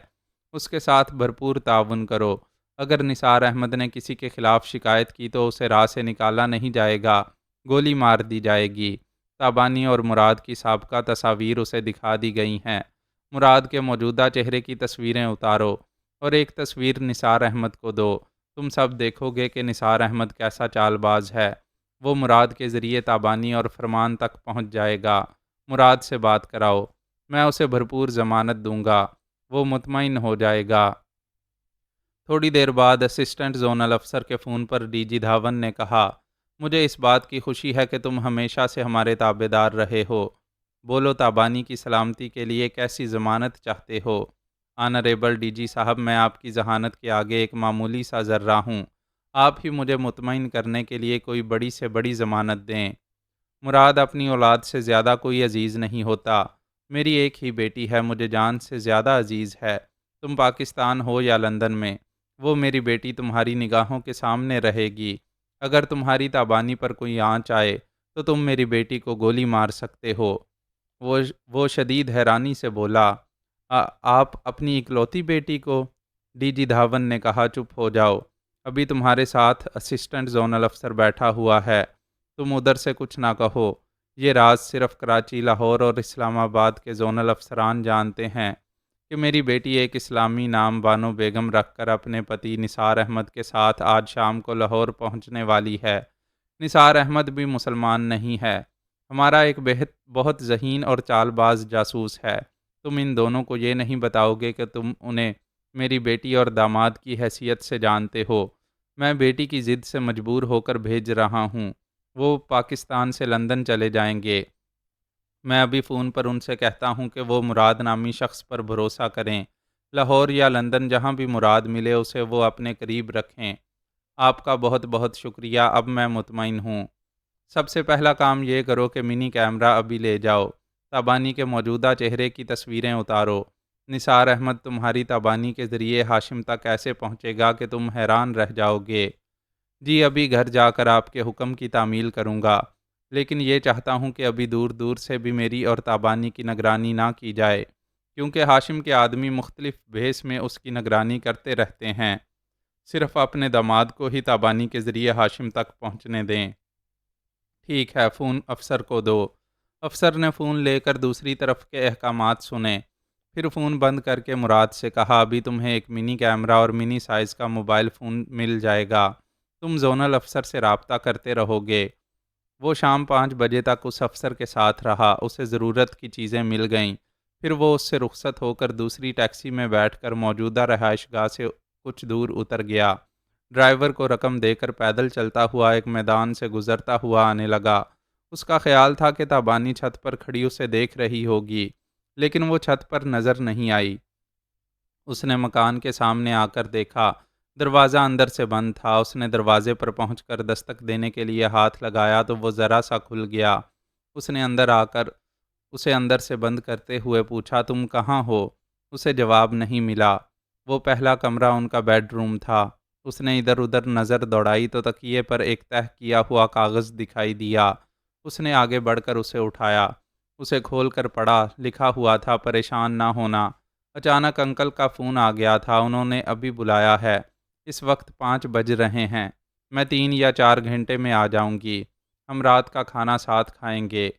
اس کے ساتھ بھرپور تعاون کرو۔ اگر نثار احمد نے کسی کے خلاف شکایت کی تو اسے راہ سے نکالا نہیں جائے گا، گولی مار دی جائے گی۔ تابانی اور مراد کی سابقہ تصاویر اسے دکھا دی گئی ہیں۔ مراد کے موجودہ چہرے کی تصویریں اتارو اور ایک تصویر نثار احمد کو دو۔ تم سب دیکھو گے کہ نثار احمد کیسا چال باز ہے۔ وہ مراد کے ذریعے تابانی اور فرمان تک پہنچ جائے گا۔ مراد سے بات کراؤ، میں اسے بھرپور ضمانت دوں گا، وہ مطمئن ہو جائے گا۔ تھوڑی دیر بعد اسسٹنٹ زونل افسر کے فون پر ڈی جی دھاون نے کہا، مجھے اس بات کی خوشی ہے کہ تم ہمیشہ سے ہمارے تابعدار رہے ہو۔ بولو، تابانی کی سلامتی کے لیے کیسی ضمانت چاہتے ہو؟ آنریبل ڈی جی صاحب، میں آپ کی ذہانت کے آگے ایک معمولی سا ذرہ ہوں۔ آپ ہی مجھے مطمئن کرنے کے لیے کوئی بڑی سے بڑی ضمانت دیں۔ مراد اپنی اولاد سے زیادہ کوئی عزیز نہیں ہوتا۔ میری ایک ہی بیٹی ہے، مجھے جان سے زیادہ عزیز ہے۔ تم پاکستان ہو یا لندن میں، وہ میری بیٹی تمہاری نگاہوں کے سامنے رہے گی۔ اگر تمہاری تابانی پر کوئی آنچ آئے تو تم میری بیٹی کو گولی مار سکتے ہو۔ وہ شدید حیرانی سے بولا، آپ اپنی اکلوتی بیٹی کو؟ ڈی جی دھاون نے کہا، چپ ہو جاؤ، ابھی تمہارے ساتھ اسسٹنٹ زونل افسر بیٹھا ہوا ہے، تم ادھر سے کچھ نہ کہو۔ یہ راز صرف کراچی، لاہور اور اسلام آباد کے زونل افسران جانتے ہیں کہ میری بیٹی ایک اسلامی نام بانو بیگم رکھ کر اپنے پتی نثار احمد کے ساتھ آج شام کو لاہور پہنچنے والی ہے۔ نثار احمد بھی مسلمان نہیں ہے، ہمارا ایک بہت ذہین اور چال باز جاسوس ہے۔ تم ان دونوں کو یہ نہیں بتاؤ گے کہ تم انہیں میری بیٹی اور داماد کی حیثیت سے جانتے ہو۔ میں بیٹی کی ضد سے مجبور ہو کر بھیج رہا ہوں۔ وہ پاکستان سے لندن چلے جائیں گے۔ میں ابھی فون پر ان سے کہتا ہوں کہ وہ مراد نامی شخص پر بھروسہ کریں۔ لاہور یا لندن جہاں بھی مراد ملے اسے وہ اپنے قریب رکھیں۔ آپ کا بہت بہت شکریہ، اب میں مطمئن ہوں۔ سب سے پہلا کام یہ کرو کہ منی کیمرہ ابھی لے جاؤ۔ تابانی کے موجودہ چہرے کی تصویریں اتارو۔ نثار احمد تمہاری تابانی کے ذریعے ہاشم تک ایسے پہنچے گا کہ تم حیران رہ جاؤ گے۔ جی ابھی گھر جا کر آپ کے حکم کی تعمیل کروں گا، لیکن یہ چاہتا ہوں کہ ابھی دور دور سے بھی میری اور تابانی کی نگرانی نہ کی جائے، کیونکہ ہاشم کے آدمی مختلف بھیس میں اس کی نگرانی کرتے رہتے ہیں۔ صرف اپنے داماد کو ہی تابانی کے ذریعے ہاشم تک پہنچنے دیں۔ ٹھیک ہے، فون افسر کو دو۔ افسر نے فون لے کر دوسری طرف کے احکامات سنے، پھر فون بند کر کے مراد سے کہا ابھی تمہیں ایک منی کیمرہ اور منی سائز کا موبائل فون مل جائے گا، تم زونل افسر سے رابطہ کرتے رہو گے۔ وہ شام 5 بجے تک اس افسر کے ساتھ رہا، اسے ضرورت کی چیزیں مل گئیں، پھر وہ اس سے رخصت ہو کر دوسری ٹیکسی میں بیٹھ کر موجودہ رہائش گاہ سے کچھ دور اتر گیا۔ ڈرائیور کو رقم دے کر پیدل چلتا ہوا ایک میدان سے گزرتا ہوا آنے لگا۔ اس کا خیال تھا کہ تابانی چھت پر کھڑی اسے دیکھ رہی ہوگی، لیکن وہ چھت پر نظر نہیں آئی۔ اس نے مکان کے سامنے آ کر دیکھا، دروازہ اندر سے بند تھا۔ اس نے دروازے پر پہنچ کر دستک دینے کے لیے ہاتھ لگایا تو وہ ذرا سا کھل گیا۔ اس نے اندر آ کر اسے اندر سے بند کرتے ہوئے پوچھا تم کہاں ہو؟ اسے جواب نہیں ملا۔ وہ پہلا کمرہ ان کا بیڈ روم تھا۔ اس نے ادھر ادھر نظر دوڑائی تو تکیے پر ایک تہہ کیا ہوا کاغذ دکھائی دیا۔ اس نے آگے بڑھ کر اسے اٹھایا، اسے کھول کر پڑھا۔ لکھا ہوا تھا پریشان نہ ہونا، اچانک انکل کا فون آ گیا تھا، انہوں نے ابھی بلایا ہے، اس وقت 5 بج رہے ہیں، میں 3 یا 4 گھنٹے میں آ جاؤں گی، ہم رات کا کھانا ساتھ کھائیں گے۔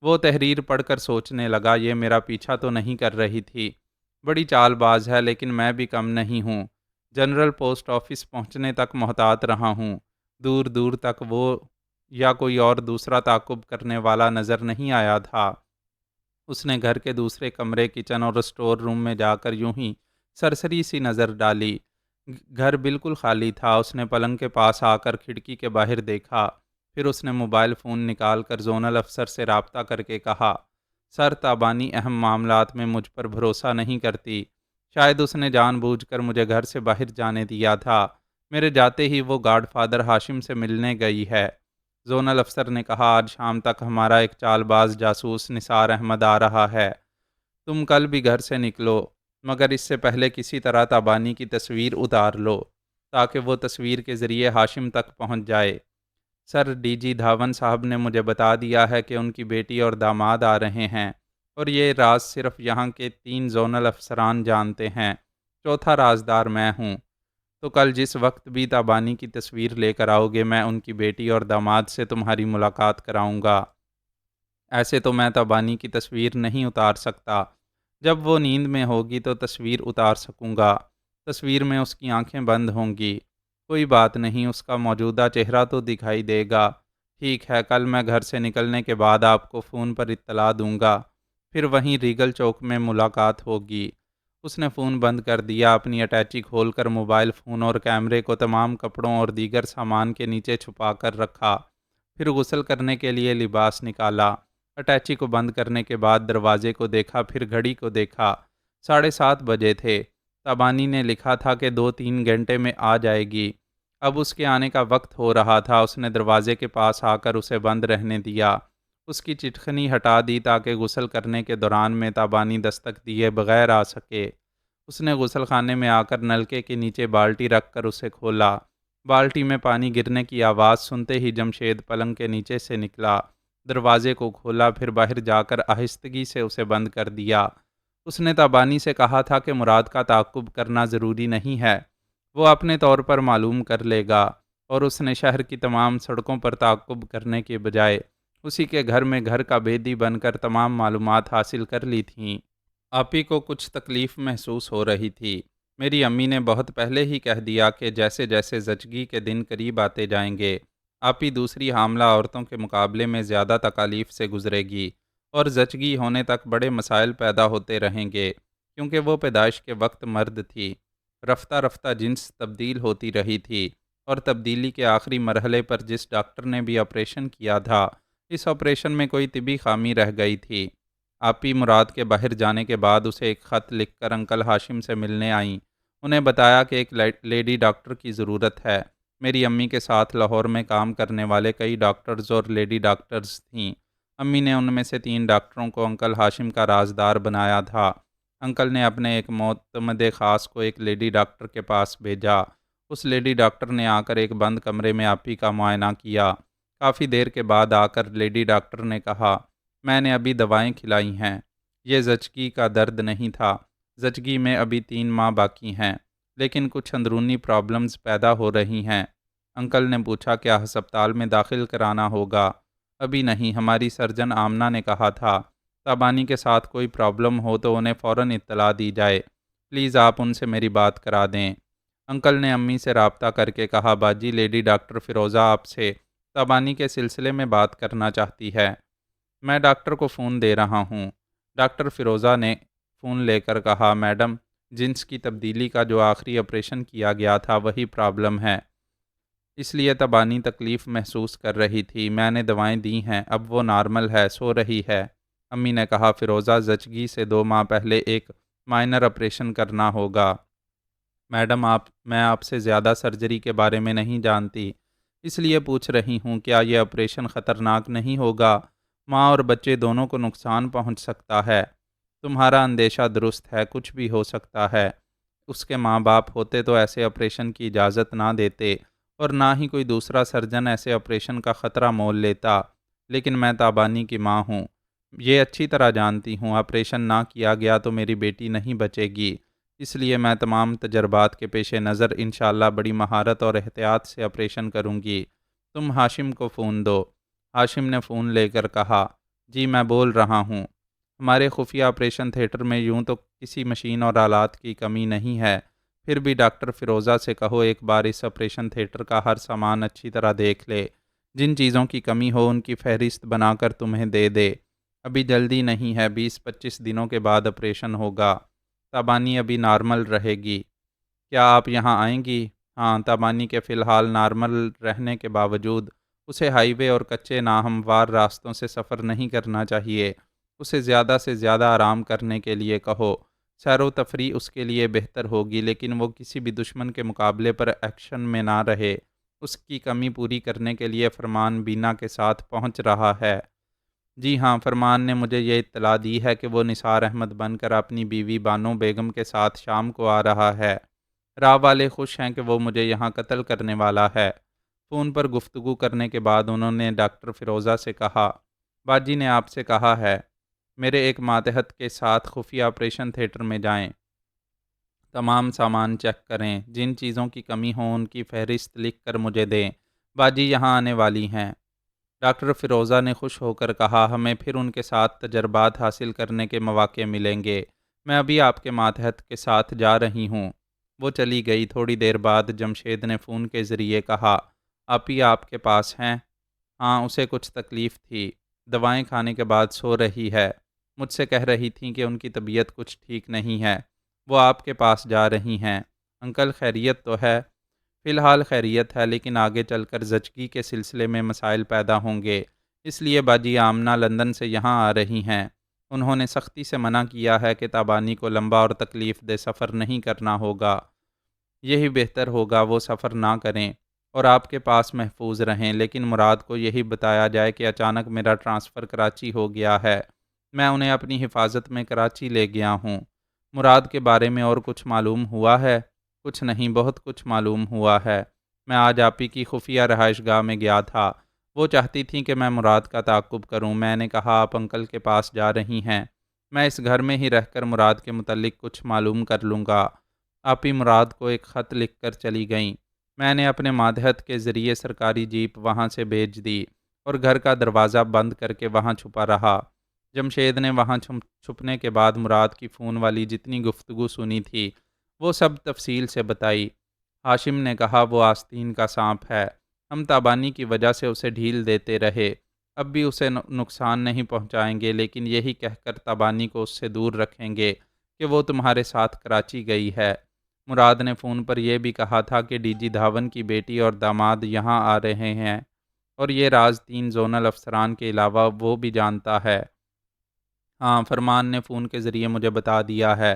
وہ تحریر پڑھ کر سوچنے لگا یہ میرا پیچھا تو نہیں کر رہی تھی، بڑی چال باز ہے، لیکن میں بھی کم نہیں ہوں۔ جنرل پوسٹ آفس پہنچنے تک محتاط رہا ہوں، دور دور تک وہ یا کوئی اور دوسرا تعاقب کرنے والا نظر نہیں آیا تھا۔ اس نے گھر کے دوسرے کمرے، کچن اور اسٹور روم میں جا کر یوں ہی سرسری سی نظر ڈالی۔ گھر بالکل خالی تھا۔ اس نے پلنگ کے پاس آ کر کھڑکی کے باہر دیکھا، پھر اس نے موبائل فون نکال کر زونل افسر سے رابطہ کر کے کہا سر تابانی اہم معاملات میں مجھ پر بھروسہ نہیں کرتی، شاید اس نے جان بوجھ کر مجھے گھر سے باہر جانے دیا تھا، میرے جاتے ہی وہ گاڈ فادر ہاشم سے ملنے گئی ہے۔ زونل افسر نے کہا آج شام تک ہمارا ایک چال باز جاسوس نثار احمد آ رہا ہے، تم کل بھی گھر سے نکلو، مگر اس سے پہلے کسی طرح تابانی کی تصویر اتار لو تاکہ وہ تصویر کے ذریعے ہاشم تک پہنچ جائے۔ سر ڈی جی دھاون صاحب نے مجھے بتا دیا ہے کہ ان کی بیٹی اور داماد آ رہے ہیں، اور یہ راز صرف یہاں کے 3 زونل افسران جانتے ہیں، چوتھا رازدار میں ہوں۔ تو کل جس وقت بھی تابانی کی تصویر لے کر آؤ گے میں ان کی بیٹی اور داماد سے تمہاری ملاقات کراؤں گا۔ ایسے تو میں تابانی کی تصویر نہیں اتار سکتا، جب وہ نیند میں ہوگی تو تصویر اتار سکوں گا، تصویر میں اس کی آنکھیں بند ہوں گی، کوئی بات نہیں، اس کا موجودہ چہرہ تو دکھائی دے گا۔ ٹھیک ہے، کل میں گھر سے نکلنے کے بعد آپ کو فون پر اطلاع دوں گا، پھر وہیں ریگل چوک میں ملاقات ہوگی۔ اس نے فون بند کر دیا، اپنی اٹیچی کھول کر موبائل فون اور کیمرے کو تمام کپڑوں اور دیگر سامان کے نیچے چھپا کر رکھا، پھر غسل کرنے کے لیے لباس نکالا۔ اٹیچی کو بند کرنے کے بعد دروازے کو دیکھا، پھر گھڑی کو دیکھا، 7:30 بجے تھے۔ تابانی نے لکھا تھا کہ 2-3 گھنٹے میں آ جائے گی، اب اس کے آنے کا وقت ہو رہا تھا۔ اس نے دروازے کے پاس آ کر اسے بند رہنے دیا، اس کی چٹخنی ہٹا دی تاکہ غسل کرنے کے دوران میں تابانی دستک دیے بغیر آ سکے۔ اس نے غسل خانے میں آ کر نلکے کے نیچے بالٹی رکھ کر اسے کھولا۔ بالٹی میں پانی گرنے کی آواز سنتے ہی جمشید پلنگ کے نیچے سے نکلا، دروازے کو کھولا، پھر باہر جا کر آہستگی سے اسے بند کر دیا۔ اس نے تابانی سے کہا تھا کہ مراد کا تعاقب کرنا ضروری نہیں ہے، وہ اپنے طور پر معلوم کر لے گا، اور اس نے شہر کی تمام سڑکوں پر تعاقب کرنے کے بجائے اسی کے گھر میں گھر کا بیدی بن کر تمام معلومات حاصل کر لی تھیں۔ آپی کو کچھ تکلیف محسوس ہو رہی تھی۔ میری امی نے بہت پہلے ہی کہہ دیا کہ جیسے جیسے زچگی کے دن قریب آتے جائیں گے، آپی دوسری حاملہ عورتوں کے مقابلے میں زیادہ تکالیف سے گزرے گی، اور زچگی ہونے تک بڑے مسائل پیدا ہوتے رہیں گے، کیونکہ وہ پیدائش کے وقت مرد تھی۔ رفتہ رفتہ جنس تبدیل ہوتی رہی تھی، اور تبدیلی کے آخری مرحلے پر جس ڈاکٹر نے بھی آپریشن کیا تھا، اس آپریشن میں کوئی طبی خامی رہ گئی تھی۔ آپی مراد کے باہر جانے کے بعد اسے ایک خط لکھ کر انکل ہاشم سے ملنے آئیں۔ انہیں بتایا کہ ایک لیڈی ڈاکٹر کی ضرورت ہے۔ میری امی کے ساتھ لاہور میں کام کرنے والے کئی ڈاکٹرز اور لیڈی ڈاکٹرز تھیں۔ امی نے ان میں سے 3 ڈاکٹروں کو انکل ہاشم کا رازدار بنایا تھا۔ انکل نے اپنے ایک معتمد خاص کو ایک لیڈی ڈاکٹر کے پاس بھیجا۔ اس لیڈی ڈاکٹر نے آ کر ایک بند کمرے میں آپی کا معائنہ کیا۔ کافی دیر کے بعد آ کر لیڈی ڈاکٹر نے کہا، میں نے ابھی دوائیں کھلائی ہیں۔ یہ زچگی کا درد نہیں تھا۔ زچگی میں ابھی 3 ماہ باقی ہیں، لیکن کچھ اندرونی پرابلمز پیدا ہو رہی ہیں۔ انکل نے پوچھا، کیا ہسپتال میں داخل کرانا ہوگا؟ ابھی نہیں، ہماری سرجن آمنہ نے کہا تھا تابانی کے ساتھ کوئی پرابلم ہو تو انہیں فوراً اطلاع دی جائے۔ پلیز آپ ان سے میری بات کرا دیں۔ انکل نے امی سے رابطہ کر کے کہا، باجی لیڈی ڈاکٹر فیروزہ آپ سے تابانی کے سلسلے میں بات کرنا چاہتی ہے۔ میں ڈاکٹر کو فون دے رہا ہوں۔ ڈاکٹر فیروزہ نے فون لے کر کہا، میڈم، جنس کی تبدیلی کا جو آخری آپریشن کیا گیا تھا وہی پرابلم ہے، اس لیے تبانی تکلیف محسوس کر رہی تھی۔ میں نے دوائیں دی ہیں، اب وہ نارمل ہے، سو رہی ہے۔ امی نے کہا، فیروزہ، زچگی سے 2 ماہ پہلے ایک مائنر آپریشن کرنا ہوگا۔ میڈم، میں آپ سے زیادہ سرجری کے بارے میں نہیں جانتی، اس لیے پوچھ رہی ہوں، کیا یہ آپریشن خطرناک نہیں ہوگا؟ ماں اور بچے دونوں کو نقصان پہنچ سکتا ہے۔ تمہارا اندیشہ درست ہے، کچھ بھی ہو سکتا ہے۔ اس کے ماں باپ ہوتے تو ایسے آپریشن کی اجازت نہ دیتے، اور نہ ہی کوئی دوسرا سرجن ایسے آپریشن کا خطرہ مول لیتا، لیکن میں تابانی کی ماں ہوں، یہ اچھی طرح جانتی ہوں، آپریشن نہ کیا گیا تو میری بیٹی نہیں بچے گی، اس لیے میں تمام تجربات کے پیش نظر انشاءاللہ بڑی مہارت اور احتیاط سے آپریشن کروں گی۔ تم ہاشم کو فون دو۔ ہاشم نے فون لے کر کہا، جی میں بول رہا ہوں۔ ہمارے خفیہ آپریشن تھیٹر میں یوں تو کسی مشین اور آلات کی کمی نہیں ہے، پھر بھی ڈاکٹر فیروزہ سے کہو ایک بار اس آپریشن تھیٹر کا ہر سامان اچھی طرح دیکھ لے، جن چیزوں کی کمی ہو ان کی فہرست بنا کر تمہیں دے دے۔ ابھی جلدی نہیں ہے، 20-25 دنوں کے بعد آپریشن ہوگا۔ تابانی ابھی نارمل رہے گی۔ کیا آپ یہاں آئیں گی؟ ہاں، تابانی کے فی الحال نارمل رہنے کے باوجود اسے ہائی وے اور کچے ناہموار راستوں سے سفر نہیں کرنا چاہیے۔ اسے زیادہ سے زیادہ آرام کرنے کے لیے کہو۔ سیر و تفریح اس کے لیے بہتر ہوگی، لیکن وہ کسی بھی دشمن کے مقابلے پر ایکشن میں نہ رہے۔ اس کی کمی پوری کرنے کے لیے فرمان بینا کے ساتھ پہنچ رہا ہے۔ جی ہاں، فرمان نے مجھے یہ اطلاع دی ہے کہ وہ نثار احمد بن کر اپنی بیوی بانو بیگم کے ساتھ شام کو آ رہا ہے۔ راہ والے خوش ہیں کہ وہ مجھے یہاں قتل کرنے والا ہے۔ فون پر گفتگو کرنے کے بعد انہوں نے ڈاکٹر فیروزہ سے کہا، باجی نے آپ سے کہا ہے میرے ایک ماتحت کے ساتھ خفیہ آپریشن تھیٹر میں جائیں، تمام سامان چیک کریں، جن چیزوں کی کمی ہو ان کی فہرست لکھ کر مجھے دیں، باجی یہاں آنے والی ہیں۔ ڈاکٹر فیروزہ نے خوش ہو کر کہا، ہمیں پھر ان کے ساتھ تجربات حاصل کرنے کے مواقع ملیں گے، میں ابھی آپ کے ماتحت کے ساتھ جا رہی ہوں۔ وہ چلی گئی۔ تھوڑی دیر بعد جمشید نے فون کے ذریعے کہا، آپی آپ کے پاس ہیں؟ ہاں، اسے کچھ تکلیف تھی، دوائیں کھانے کے بعد سو رہی ہے، مجھ سے کہہ رہی تھیں کہ ان کی طبیعت کچھ ٹھیک نہیں ہے، وہ آپ کے پاس جا رہی ہیں۔ انکل خیریت تو ہے؟ فی الحال خیریت ہے، لیکن آگے چل کر زچگی کے سلسلے میں مسائل پیدا ہوں گے، اس لیے باجی آمنہ لندن سے یہاں آ رہی ہیں۔ انہوں نے سختی سے منع کیا ہے کہ تابانی کو لمبا اور تکلیف دہ سفر نہیں کرنا ہوگا۔ یہی بہتر ہوگا وہ سفر نہ کریں اور آپ کے پاس محفوظ رہیں، لیکن مراد کو یہی بتایا جائے کہ اچانک میرا ٹرانسفر کراچی ہو گیا ہے، میں انہیں اپنی حفاظت میں کراچی لے گیا ہوں۔ مراد کے بارے میں اور کچھ معلوم ہوا ہے؟ کچھ نہیں، بہت کچھ معلوم ہوا ہے۔ میں آج آپی کی خفیہ رہائش گاہ میں گیا تھا، وہ چاہتی تھیں کہ میں مراد کا تعاقب کروں۔ میں نے کہا آپ انکل کے پاس جا رہی ہیں، میں اس گھر میں ہی رہ کر مراد کے متعلق کچھ معلوم کر لوں گا۔ آپی مراد کو ایک خط لکھ کر چلی گئیں۔ میں نے اپنے ماتحت کے ذریعے سرکاری جیپ وہاں سے بھیج دی اور گھر کا دروازہ بند کر کے وہاں چھپا رہا۔ جمشید نے وہاں چھپنے کے بعد مراد کی فون والی جتنی گفتگو سنی تھی وہ سب تفصیل سے بتائی۔ ہاشم نے کہا، وہ آستین کا سانپ ہے، ہم تابانی کی وجہ سے اسے ڈھیل دیتے رہے، اب بھی اسے نقصان نہیں پہنچائیں گے، لیکن یہی کہہ کر تابانی کو اس سے دور رکھیں گے کہ وہ تمہارے ساتھ کراچی گئی ہے۔ مراد نے فون پر یہ بھی کہا تھا کہ ڈی جی دھاون کی بیٹی اور داماد یہاں آ رہے ہیں، اور یہ راز 3 زونل افسران کے علاوہ وہ بھی جانتا ہے۔ ہاں، فرمان نے فون کے ذریعے مجھے بتا دیا ہے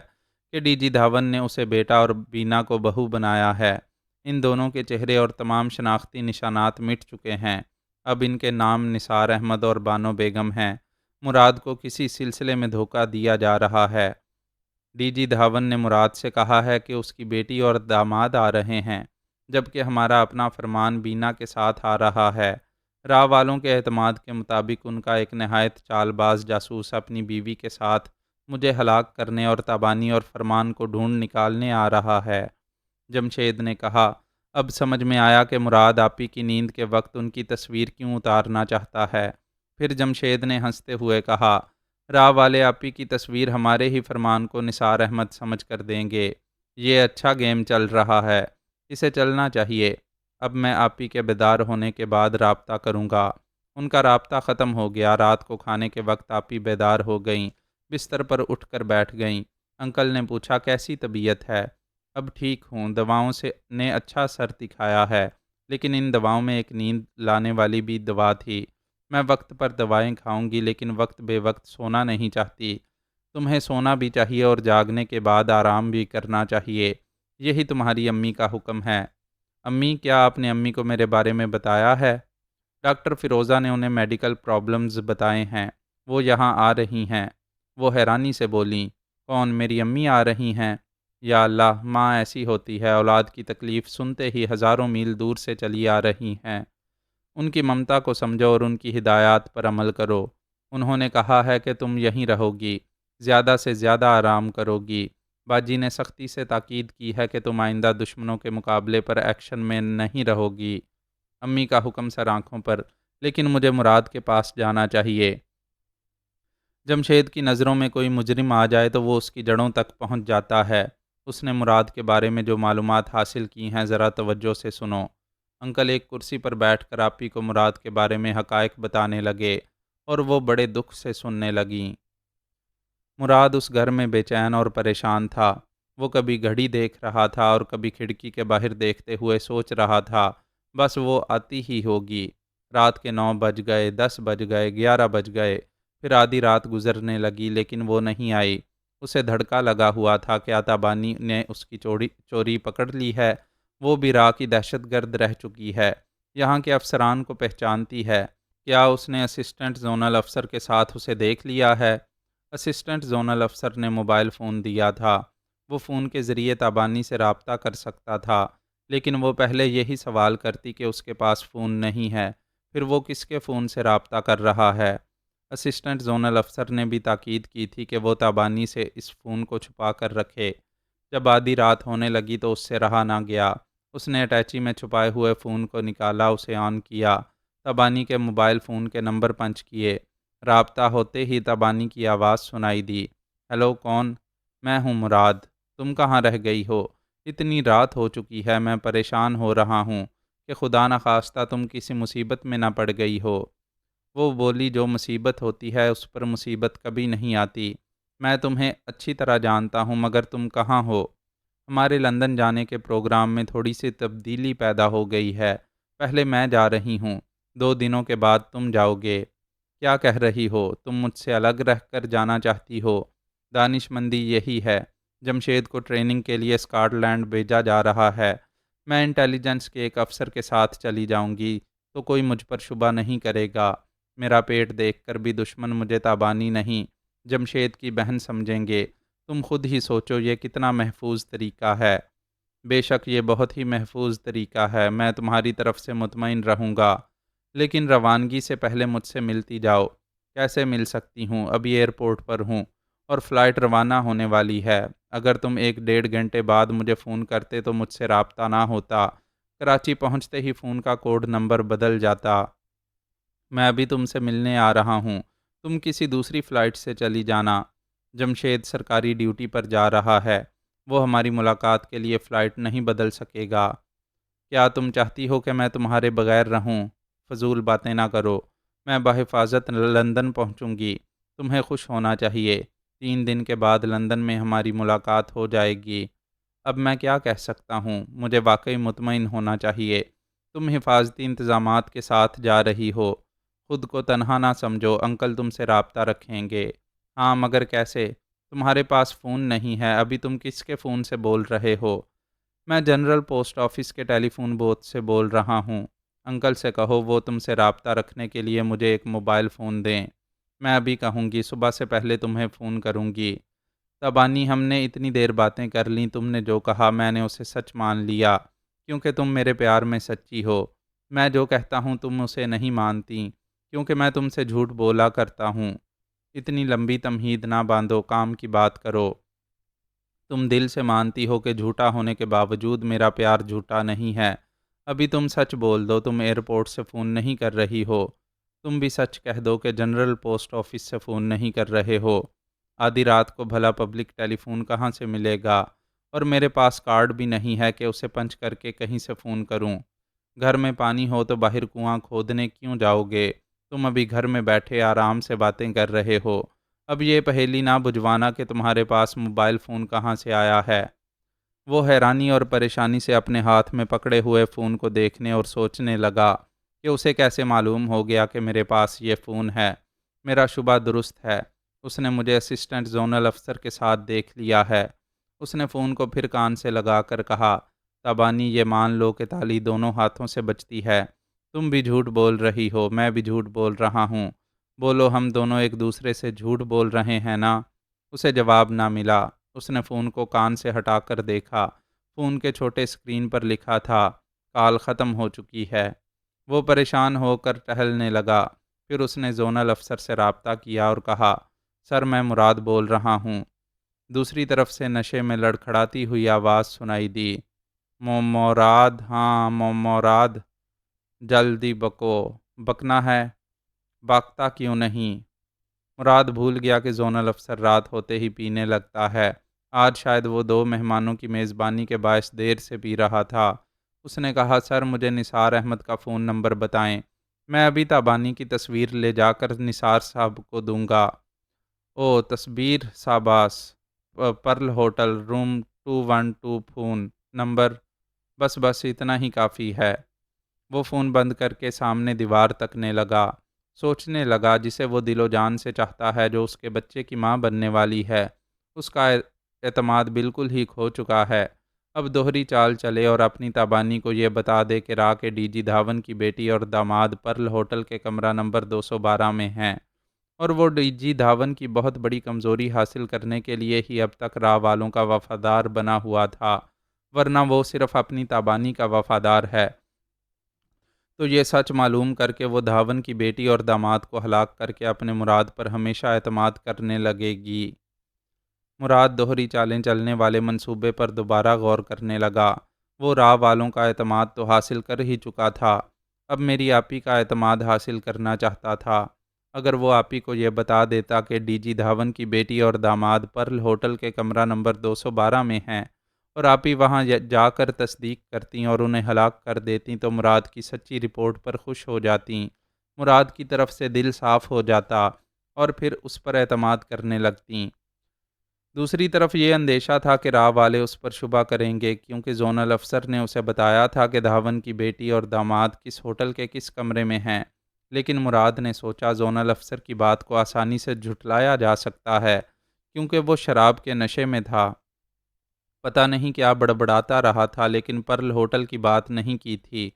کہ ڈی جی دھاون نے اسے بیٹا اور بینا کو بہو بنایا ہے۔ ان دونوں کے چہرے اور تمام شناختی نشانات مٹ چکے ہیں۔ اب ان کے نام نثار احمد اور بانو بیگم ہیں۔ مراد کو کسی سلسلے میں دھوکہ دیا جا رہا ہے۔ ڈی جی دھاون نے مراد سے کہا ہے کہ اس کی بیٹی اور داماد آ رہے ہیں، جبکہ ہمارا اپنا فرمان بینا کے ساتھ آ رہا ہے۔ راہ والوں کے اعتماد کے مطابق ان کا ایک نہایت چال باز جاسوس اپنی بیوی کے ساتھ مجھے ہلاک کرنے اور تابانی اور فرمان کو ڈھونڈ نکالنے آ رہا ہے۔ جمشید نے کہا، اب سمجھ میں آیا کہ مراد آپی کی نیند کے وقت ان کی تصویر کیوں اتارنا چاہتا ہے۔ پھر جمشید نے ہنستے ہوئے کہا، راہ والے آپی کی تصویر ہمارے ہی فرمان کو نثار احمد سمجھ کر دیں گے۔ یہ اچھا گیم چل رہا ہے، اسے چلنا چاہیے۔ اب میں آپی کے بیدار ہونے کے بعد رابطہ کروں گا۔ ان کا رابطہ ختم ہو گیا۔ رات کو کھانے کے وقت آپی بیدار ہو گئیں، بستر پر اٹھ کر بیٹھ گئیں۔ انکل نے پوچھا، کیسی طبیعت ہے؟ اب ٹھیک ہوں، دواؤں سے نے اچھا اثر دکھایا ہے، لیکن ان دواؤں میں ایک نیند لانے والی بھی دوا تھی۔ میں وقت پر دوائیں کھاؤں گی، لیکن وقت بے وقت سونا نہیں چاہتی۔ تمہیں سونا بھی چاہیے اور جاگنے کے بعد آرام بھی کرنا چاہیے۔ یہی تمہاری امی کا حکم ہے۔ امی، کیا آپ نے امی کو میرے بارے میں بتایا ہے؟ ڈاکٹر فیروزہ نے انہیں میڈیکل پرابلمز بتائے ہیں، وہ یہاں آ رہی ہیں۔ وہ حیرانی سے بولیں، کون، میری امی آ رہی ہیں؟ یا اللہ، ماں ایسی ہوتی ہے، اولاد کی تکلیف سنتے ہی ہزاروں میل دور سے چلی آ رہی ہیں۔ ان کی ممتا کو سمجھو اور ان کی ہدایات پر عمل کرو۔ انہوں نے کہا ہے کہ تم یہیں رہو گی، زیادہ سے زیادہ آرام کرو گی۔ باجی نے سختی سے تاکید کی ہے کہ تم آئندہ دشمنوں کے مقابلے پر ایکشن میں نہیں رہو گی۔ امی کا حکم سر آنکھوں پر، لیکن مجھے مراد کے پاس جانا چاہیے۔ جمشید کی نظروں میں کوئی مجرم آ جائے تو وہ اس کی جڑوں تک پہنچ جاتا ہے۔ اس نے مراد کے بارے میں جو معلومات حاصل کی ہیں ذرا توجہ سے سنو۔ انکل ایک کرسی پر بیٹھ کر آپی کو مراد کے بارے میں حقائق بتانے لگے، اور وہ بڑے دکھ سے سننے لگیں۔ مراد اس گھر میں بے چین اور پریشان تھا۔ وہ کبھی گھڑی دیکھ رہا تھا اور کبھی کھڑکی کے باہر دیکھتے ہوئے سوچ رہا تھا، بس وہ آتی ہی ہوگی۔ رات کے 9 بج گئے، 10 بج گئے، 11 بج گئے، پھر آدھی رات گزرنے لگی، لیکن وہ نہیں آئی۔ اسے دھڑکا لگا ہوا تھا کہ تابانی نے اس کی چوری پکڑ لی ہے۔ وہ بھی راہ کی دہشت گرد رہ چکی ہے، یہاں کے افسران کو پہچانتی ہے۔ کیا اس نے اسسٹنٹ زونل افسر کے ساتھ اسے دیکھ لیا ہے؟ اسسٹنٹ زونل افسر نے موبائل فون دیا تھا۔ وہ فون کے ذریعے تابانی سے رابطہ کر سکتا تھا، لیکن وہ پہلے یہی سوال کرتی کہ اس کے پاس فون نہیں ہے، پھر وہ کس کے فون سے رابطہ کر رہا ہے؟ اسسٹنٹ زونل افسر نے بھی تاکید کی تھی کہ وہ تابانی سے اس فون کو چھپا کر رکھے۔ جب آدھی رات ہونے لگی تو اس سے رہا نہ گیا۔ اس نے اٹیچی میں چھپائے ہوئے فون کو نکالا، اسے آن کیا، تابانی کے موبائل فون کے نمبر پنچ کیے۔ رابطہ ہوتے ہی تابانی کی آواز سنائی دی، ہیلو، کون؟ میں ہوں مراد، تم کہاں رہ گئی ہو؟ اتنی رات ہو چکی ہے، میں پریشان ہو رہا ہوں کہ خدا نخواستہ تم کسی مصیبت میں نہ پڑ گئی ہو۔ وہ بولی، جو مصیبت ہوتی ہے اس پر مصیبت کبھی نہیں آتی۔ میں تمہیں اچھی طرح جانتا ہوں، مگر تم کہاں ہو؟ ہمارے لندن جانے کے پروگرام میں تھوڑی سی تبدیلی پیدا ہو گئی ہے۔ پہلے میں جا رہی ہوں، 2 دنوں کے بعد تم جاؤ گے۔ کیا کہہ رہی ہو؟ تم مجھ سے الگ رہ کر جانا چاہتی ہو؟ دانش مندی یہی ہے۔ جمشید کو ٹریننگ کے لیے اسکاٹ لینڈ بھیجا جا رہا ہے۔ میں انٹیلیجنس کے ایک افسر کے ساتھ چلی جاؤں گی تو کوئی مجھ پر شبہ نہیں کرے گا۔ میرا پیٹ دیکھ کر بھی دشمن مجھے تابانی نہیں، جمشید کی بہن سمجھیں گے۔ تم خود ہی سوچو یہ کتنا محفوظ طریقہ ہے۔ بے شک یہ بہت ہی محفوظ طریقہ ہے، میں تمہاری طرف سے مطمئن رہوں گا، لیکن روانگی سے پہلے مجھ سے ملتی جاؤ۔ کیسے مل سکتی ہوں؟ ابھی ایئرپورٹ پر ہوں اور فلائٹ روانہ ہونے والی ہے۔ اگر تم 1 ڈیڑھ گھنٹے بعد مجھے فون کرتے تو مجھ سے رابطہ نہ ہوتا۔ کراچی پہنچتے ہی فون کا کوڈ نمبر بدل جاتا۔ میں ابھی تم سے ملنے آ رہا ہوں، تم کسی دوسری فلائٹ سے چلی جانا۔ جمشید سرکاری ڈیوٹی پر جا رہا ہے، وہ ہماری ملاقات کے لیے فلائٹ نہیں بدل سکے گا۔ کیا تم چاہتی ہو کہ میں تمہارے بغیر رہوں؟ فضول باتیں نہ کرو، میں بحفاظت لندن پہنچوں گی۔ تمہیں خوش ہونا چاہیے۔ 3 دن کے بعد لندن میں ہماری ملاقات ہو جائے گی۔ اب میں کیا کہہ سکتا ہوں؟ مجھے واقعی مطمئن ہونا چاہیے۔ تم حفاظتی انتظامات کے ساتھ جا رہی ہو۔ خود کو تنہا نہ سمجھو، انکل تم سے رابطہ رکھیں گے۔ ہاں مگر کیسے؟ تمہارے پاس فون نہیں ہے۔ ابھی تم کس کے فون سے بول رہے ہو؟ میں جنرل پوسٹ آفس کے ٹیلی فون بوتھ سے بول رہا ہوں۔ انکل سے کہو وہ تم سے رابطہ رکھنے کے لیے مجھے ایک موبائل فون دیں۔ میں ابھی کہوں گی، صبح سے پہلے تمہیں فون کروں گی۔ تبانی، ہم نے اتنی دیر باتیں کر لیں، تم نے جو کہا میں نے اسے سچ مان لیا، کیونکہ تم میرے پیار میں سچی ہو۔ میں جو کہتا ہوں تم اسے نہیں مانتی، کیونکہ میں تم سے جھوٹ بولا کرتا ہوں۔ اتنی لمبی تمہید نہ باندھو، کام کی بات کرو۔ تم دل سے مانتی ہو کہ جھوٹا ہونے کے باوجود میرا پیار جھوٹا نہیں ہے۔ ابھی تم سچ بول دو، تم ایئرپورٹ سے فون نہیں کر رہی ہو۔ تم بھی سچ کہہ دو کہ جنرل پوسٹ آفس سے فون نہیں کر رہے ہو۔ آدھی رات کو بھلا پبلک ٹیلی فون کہاں سے ملے گا؟ اور میرے پاس کارڈ بھی نہیں ہے کہ اسے پنچ کر کے کہیں سے فون کروں۔ گھر میں پانی ہو تو باہر کنواں کھودنے کیوں جاؤ گے؟ تم ابھی گھر میں بیٹھے آرام سے باتیں کر رہے ہو۔ اب یہ پہیلی نہ بجھوانا کہ تمہارے پاس موبائل فون کہاں سے آیا ہے۔ وہ حیرانی اور پریشانی سے اپنے ہاتھ میں پکڑے ہوئے فون کو دیکھنے اور سوچنے لگا کہ اسے کیسے معلوم ہو گیا کہ میرے پاس یہ فون ہے۔ میرا شبہ درست ہے، اس نے مجھے اسسٹنٹ زونل افسر کے ساتھ دیکھ لیا ہے۔ اس نے فون کو پھر کان سے لگا کر کہا، تبانی یہ مان لو کہ تالی دونوں ہاتھوں سے بجتی ہے۔ تم بھی جھوٹ بول رہی ہو، میں بھی جھوٹ بول رہا ہوں۔ بولو ہم دونوں ایک دوسرے سے جھوٹ بول رہے ہیں نا؟ اسے جواب نہ ملا۔ اس نے فون کو کان سے ہٹا کر دیکھا۔ فون کے چھوٹے اسکرین پر لکھا تھا، کال ختم ہو چکی ہے۔ وہ پریشان ہو کر ٹہلنے لگا۔ پھر اس نے زونل افسر سے رابطہ کیا اور کہا، سر میں مراد بول رہا ہوں۔ دوسری طرف سے نشے میں لڑکھڑاتی ہوئی آواز سنائی دی، مراد، ہاں مراد، جلدی بکو۔ بکنا ہے؟ باکتا کیوں نہیں؟ مراد بھول گیا کہ زونل افسر رات ہوتے ہی پینے لگتا ہے۔ آج شاید وہ 2 مہمانوں کی میزبانی کے باعث دیر سے پی رہا تھا۔ اس نے کہا، سر مجھے نثار احمد کا فون نمبر بتائیں، میں ابھی تابانی کی تصویر لے جا کر نثار صاحب کو دوں گا۔ او تصویر، شاباش۔ پرل ہوٹل، روم 212، فون نمبر، بس اتنا ہی کافی ہے۔ وہ فون بند کر کے سامنے دیوار تکنے لگا۔ سوچنے لگا، جسے وہ دل و جان سے چاہتا ہے، جو اس کے بچے کی ماں بننے والی ہے، اس کا اعتماد بالکل ہی کھو چکا ہے۔ اب دوہری چال چلے اور اپنی تابانی کو یہ بتا دے کہ را کے ڈی جی دھاون کی بیٹی اور داماد پرل ہوٹل کے کمرہ نمبر 212 میں ہیں، اور وہ ڈی جی دھاون کی بہت بڑی کمزوری حاصل کرنے کے لیے ہی اب تک را والوں کا وفادار بنا ہوا تھا، ورنہ وہ صرف اپنی تابانی کا وفادار ہے۔ تو یہ سچ معلوم کر کے وہ دھاون کی بیٹی اور داماد کو ہلاک کر کے اپنے مراد پر ہمیشہ اعتماد کرنے لگے گی۔ مراد دوہری چالیں چلنے والے منصوبے پر دوبارہ غور کرنے لگا۔ وہ راہ والوں کا اعتماد تو حاصل کر ہی چکا تھا، اب میری آپی کا اعتماد حاصل کرنا چاہتا تھا۔ اگر وہ آپی کو یہ بتا دیتا کہ ڈی جی دھاون کی بیٹی اور داماد پرل ہوٹل کے کمرہ نمبر 212 میں ہیں، اور آپی وہاں جا کر تصدیق کرتیں اور انہیں ہلاک کر دیتیں، تو مراد کی سچی رپورٹ پر خوش ہو جاتیں، مراد کی طرف سے دل صاف ہو جاتا اور پھر اس پر اعتماد کرنے لگتیں۔ دوسری طرف یہ اندیشہ تھا کہ راہ والے اس پر شبہ کریں گے، کیونکہ زونل افسر نے اسے بتایا تھا کہ دھاون کی بیٹی اور داماد کس ہوٹل کے کس کمرے میں ہیں۔ لیکن مراد نے سوچا زونل افسر کی بات کو آسانی سے جھٹلایا جا سکتا ہے، کیونکہ وہ شراب کے نشے میں تھا۔ پتہ نہیں کیا بڑبڑاتا رہا تھا، لیکن پرل ہوٹل کی بات نہیں کی تھی۔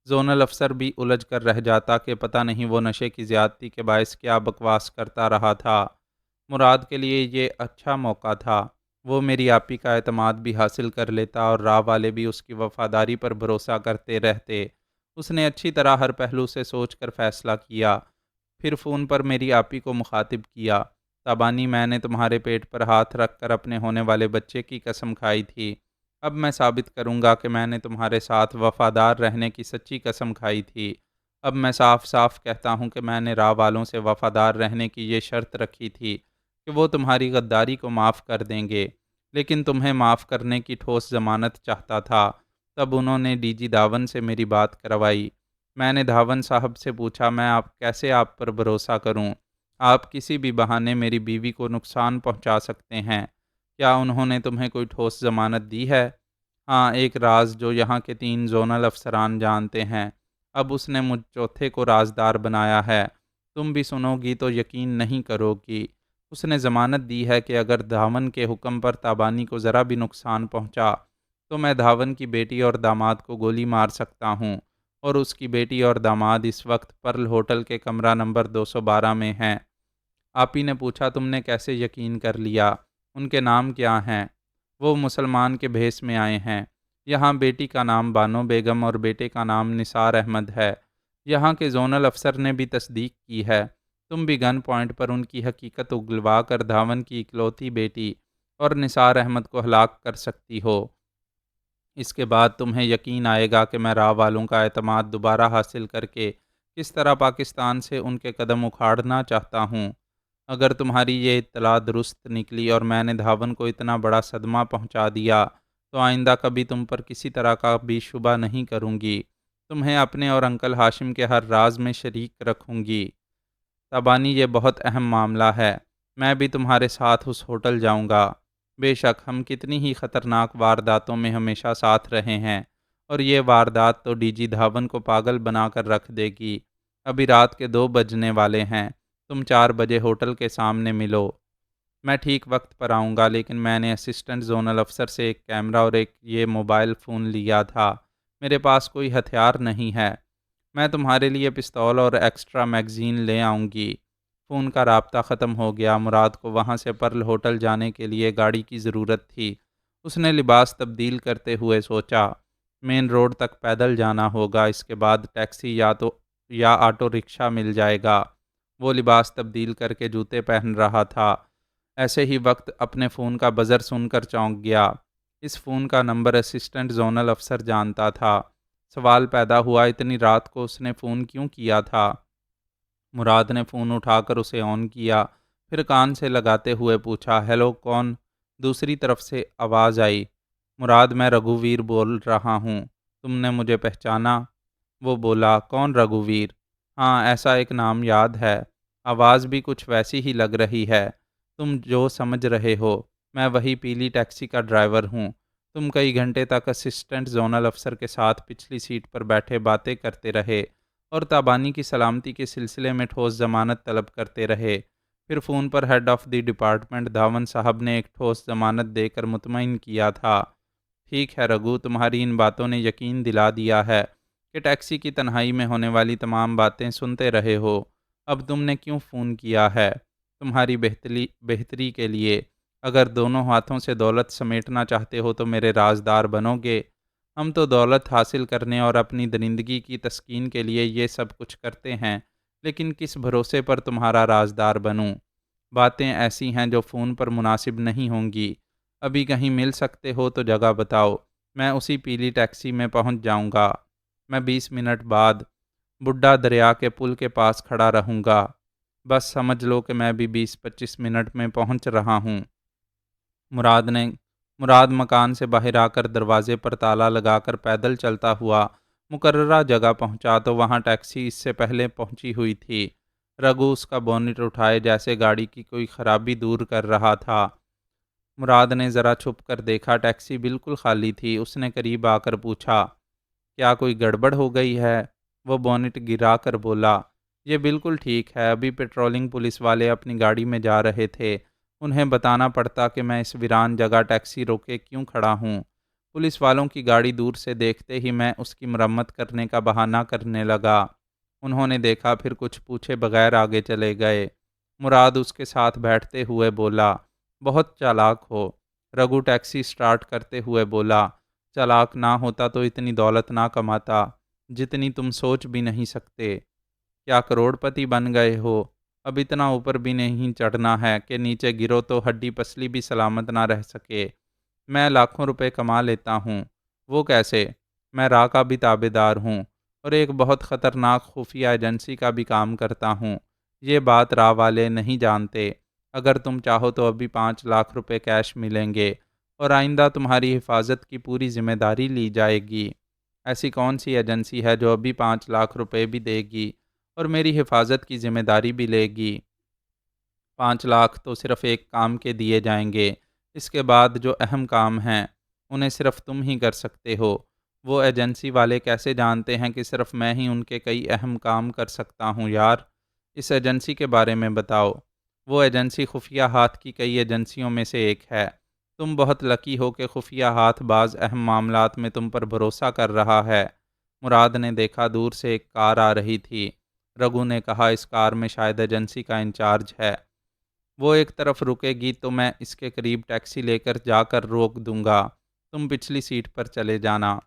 زونل افسر بھی الجھ کر رہ جاتا کہ پتہ نہیں وہ نشے کی زیادتی کے باعث کیا بکواس کرتا رہا تھا۔ مراد کے لیے یہ اچھا موقع تھا، وہ میری آپی کا اعتماد بھی حاصل کر لیتا اور راہ والے بھی اس کی وفاداری پر بھروسہ کرتے رہتے۔ اس نے اچھی طرح ہر پہلو سے سوچ کر فیصلہ کیا۔ پھر فون پر میری آپی کو مخاطب کیا، تابانی، میں نے تمہارے پیٹ پر ہاتھ رکھ کر اپنے ہونے والے بچے کی قسم کھائی تھی۔ اب میں ثابت کروں گا کہ میں نے تمہارے ساتھ وفادار رہنے کی سچی قسم کھائی تھی۔ اب میں صاف صاف کہتا ہوں کہ میں نے راہ والوں سے وفادار رہنے کی یہ شرط رکھی تھی کہ وہ تمہاری غداری کو معاف کر دیں گے، لیکن تمہیں معاف کرنے کی ٹھوس ضمانت چاہتا تھا۔ تب انہوں نے ڈی جی دھاون سے میری بات کروائی۔ میں نے دھاون صاحب سے پوچھا، میں کیسے آپ پر بھروسہ کروں؟ آپ کسی بھی بہانے میری بیوی کو نقصان پہنچا سکتے ہیں۔ کیا انہوں نے تمہیں کوئی ٹھوس ضمانت دی ہے؟ ہاں، ایک راز جو یہاں کے 3 زونل افسران جانتے ہیں۔ اب اس نے مجھ چوتھے کو رازدار بنایا ہے۔ تم بھی سنو گی تو یقین نہیں کرو گی۔ اس نے ضمانت دی ہے کہ اگر دھاون کے حکم پر تابانی کو ذرا بھی نقصان پہنچا تو میں دھاون کی بیٹی اور داماد کو گولی مار سکتا ہوں، اور اس کی بیٹی اور داماد اس وقت پرل ہوٹل کے کمرہ نمبر 212 میں ہیں۔ آپی نے پوچھا، تم نے کیسے یقین کر لیا؟ ان کے نام کیا ہیں؟ وہ مسلمان کے بھیس میں آئے ہیں۔ یہاں بیٹی کا نام بانو بیگم اور بیٹے کا نام نثار احمد ہے۔ یہاں کے زونل افسر نے بھی تصدیق کی ہے۔ تم بھی گن پوائنٹ پر ان کی حقیقت اگلوا کر دھاون کی اکلوتی بیٹی اور نثار احمد کو ہلاک کر سکتی ہو۔ اس کے بعد تمہیں یقین آئے گا کہ میں راہ والوں کا اعتماد دوبارہ حاصل کر کے کس طرح پاکستان سے ان کے قدم اکھاڑنا چاہتا ہوں۔ اگر تمہاری یہ اطلاع درست نکلی اور میں نے دھاون کو اتنا بڑا صدمہ پہنچا دیا تو آئندہ کبھی تم پر کسی طرح کا بھی شبہ نہیں کروں گی۔ تمہیں اپنے اور انکل ہاشم کے ہر راز میں شریک رکھوں گی۔ تبانی، یہ بہت اہم معاملہ ہے۔ میں بھی تمہارے ساتھ اس ہوٹل جاؤں گا۔ بے شک ہم کتنی ہی خطرناک وارداتوں میں ہمیشہ ساتھ رہے ہیں، اور یہ واردات تو ڈی جی دھاون کو پاگل بنا کر رکھ دے گی۔ ابھی رات کے 2 بجنے والے ہیں۔ تم 4 بجے ہوٹل کے سامنے ملو۔ میں ٹھیک وقت پر آؤں گا، لیکن میں نے اسسٹنٹ زونل افسر سے ایک کیمرہ اور ایک یہ موبائل فون لیا تھا۔ میرے پاس کوئی ہتھیار نہیں ہے۔ میں تمہارے لیے پستول اور ایکسٹرا میگزین لے آؤں گی۔ فون کا رابطہ ختم ہو گیا۔ مراد کو وہاں سے پرل ہوٹل جانے کے لیے گاڑی کی ضرورت تھی۔ اس نے لباس تبدیل کرتے ہوئے سوچا، مین روڈ تک پیدل جانا ہوگا، اس کے بعد ٹیکسی یا آٹو رکشہ مل جائے گا۔ وہ لباس تبدیل کر کے جوتے پہن رہا تھا۔ ایسے ہی وقت اپنے فون کا بزر سن کر چونک گیا۔ اس فون کا نمبر اسسٹنٹ زونل افسر جانتا تھا۔ سوال پیدا ہوا، اتنی رات کو اس نے فون کیوں کیا تھا؟ مراد نے فون اٹھا کر اسے آن کیا، پھر کان سے لگاتے ہوئے پوچھا، ہیلو، کون؟ دوسری طرف سے آواز آئی، مراد، میں رگھوویر بول رہا ہوں۔ تم نے مجھے پہچانا؟ وہ بولا، کون رگھوویر؟ ہاں، ایسا ایک نام یاد ہے۔ آواز بھی کچھ ویسی ہی لگ رہی ہے۔ تم جو سمجھ رہے ہو، میں وہی پیلی ٹیکسی کا ڈرائیور ہوں۔ تم کئی گھنٹے تک اسسٹنٹ زونل افسر کے ساتھ پچھلی سیٹ پر بیٹھے باتیں کرتے رہے اور تابانی کی سلامتی کے سلسلے میں ٹھوس ضمانت طلب کرتے رہے۔ پھر فون پر head of the department Dhawan صاحب نے ایک ٹھوس ضمانت دے کر مطمئن کیا تھا۔ ٹھیک ہے رگھو، تمہاری ان باتوں نے یقین دلا دیا ہے کہ ٹیکسی کی تنہائی میں ہونے والی تمام باتیں سنتے رہے ہو۔ اب تم نے کیوں فون کیا ہے؟ تمہاری بہتری کے لیے۔ اگر دونوں ہاتھوں سے دولت سمیٹنا چاہتے ہو تو میرے رازدار بنو گے۔ ہم تو دولت حاصل کرنے اور اپنی درندگی کی تسکین کے لیے یہ سب کچھ کرتے ہیں، لیکن کس بھروسے پر تمہارا رازدار بنوں؟ باتیں ایسی ہیں جو فون پر مناسب نہیں ہوں گی۔ ابھی کہیں مل سکتے ہو تو جگہ بتاؤ، میں اسی پیلی ٹیکسی میں پہنچ جاؤں گا۔ میں 20 منٹ بعد بڈھا دریا کے پل کے پاس کھڑا رہوں گا۔ بس سمجھ لو کہ میں بھی 20-25 منٹ میں پہنچ رہا ہوں۔ مراد مکان سے باہر آ کر دروازے پر تالا لگا کر پیدل چلتا ہوا مقررہ جگہ پہنچا تو وہاں ٹیکسی اس سے پہلے پہنچی ہوئی تھی۔ رگھو اس کا بونٹ اٹھائے جیسے گاڑی کی کوئی خرابی دور کر رہا تھا۔ مراد نے ذرا چھپ کر دیکھا، ٹیکسی بالکل خالی تھی۔ اس نے قریب آ کر پوچھا، کیا کوئی گڑبڑ ہو گئی ہے؟ وہ بونٹ گرا کر بولا، یہ بالکل ٹھیک ہے، ابھی پیٹرولنگ پولیس والے اپنی گاڑی میں جا رہے تھے۔ انہیں بتانا پڑتا کہ میں اس ویران جگہ ٹیکسی روکے کیوں کھڑا ہوں۔ پولیس والوں کی گاڑی دور سے دیکھتے ہی میں اس کی مرمت کرنے کا بہانہ کرنے لگا۔ انہوں نے دیکھا، پھر کچھ پوچھے بغیر آگے چلے گئے۔ مراد اس کے ساتھ بیٹھتے ہوئے بولا، بہت چالاک ہو۔ رگھو ٹیکسی سٹارٹ کرتے ہوئے بولا، چالاک نہ ہوتا تو اتنی دولت نہ کماتا جتنی تم سوچ بھی نہیں سکتے۔ کیا کروڑ پتی بن گئے ہو؟ اب اتنا اوپر بھی نہیں چڑھنا ہے کہ نیچے گرو تو ہڈی پسلی بھی سلامت نہ رہ سکے۔ میں لاکھوں روپے کما لیتا ہوں۔ وہ کیسے؟ میں را کا بھی تابع دار ہوں اور ایک بہت خطرناک خفیہ ایجنسی کا بھی کام کرتا ہوں۔ یہ بات را والے نہیں جانتے۔ اگر تم چاہو تو ابھی 5 لاکھ روپے کیش ملیں گے اور آئندہ تمہاری حفاظت کی پوری ذمہ داری لی جائے گی۔ ایسی کون سی ایجنسی ہے جو ابھی 5 لاکھ روپے بھی دے گی اور میری حفاظت کی ذمہ داری بھی لے گی؟ 5 لاکھ تو صرف ایک کام کے دیے جائیں گے، اس کے بعد جو اہم کام ہیں انہیں صرف تم ہی کر سکتے ہو۔ وہ ایجنسی والے کیسے جانتے ہیں کہ صرف میں ہی ان کے کئی اہم کام کر سکتا ہوں یار؟ اس ایجنسی کے بارے میں بتاؤ۔ وہ ایجنسی خفیہ ہاتھ کی کئی ایجنسیوں میں سے ایک ہے۔ تم بہت لکی ہو کہ خفیہ ہاتھ بعض اہم معاملات میں تم پر بھروسہ کر رہا ہے۔ مراد نے دیکھا دور سے ایک کار آ رہی تھی۔ رگو نے کہا اس کار میں شاید ایجنسی کا انچارج ہے۔ وہ ایک طرف رکے گی تو میں اس کے قریب ٹیکسی لے کر جا کر روک دوں گا، تم پچھلی سیٹ پر چلے جانا۔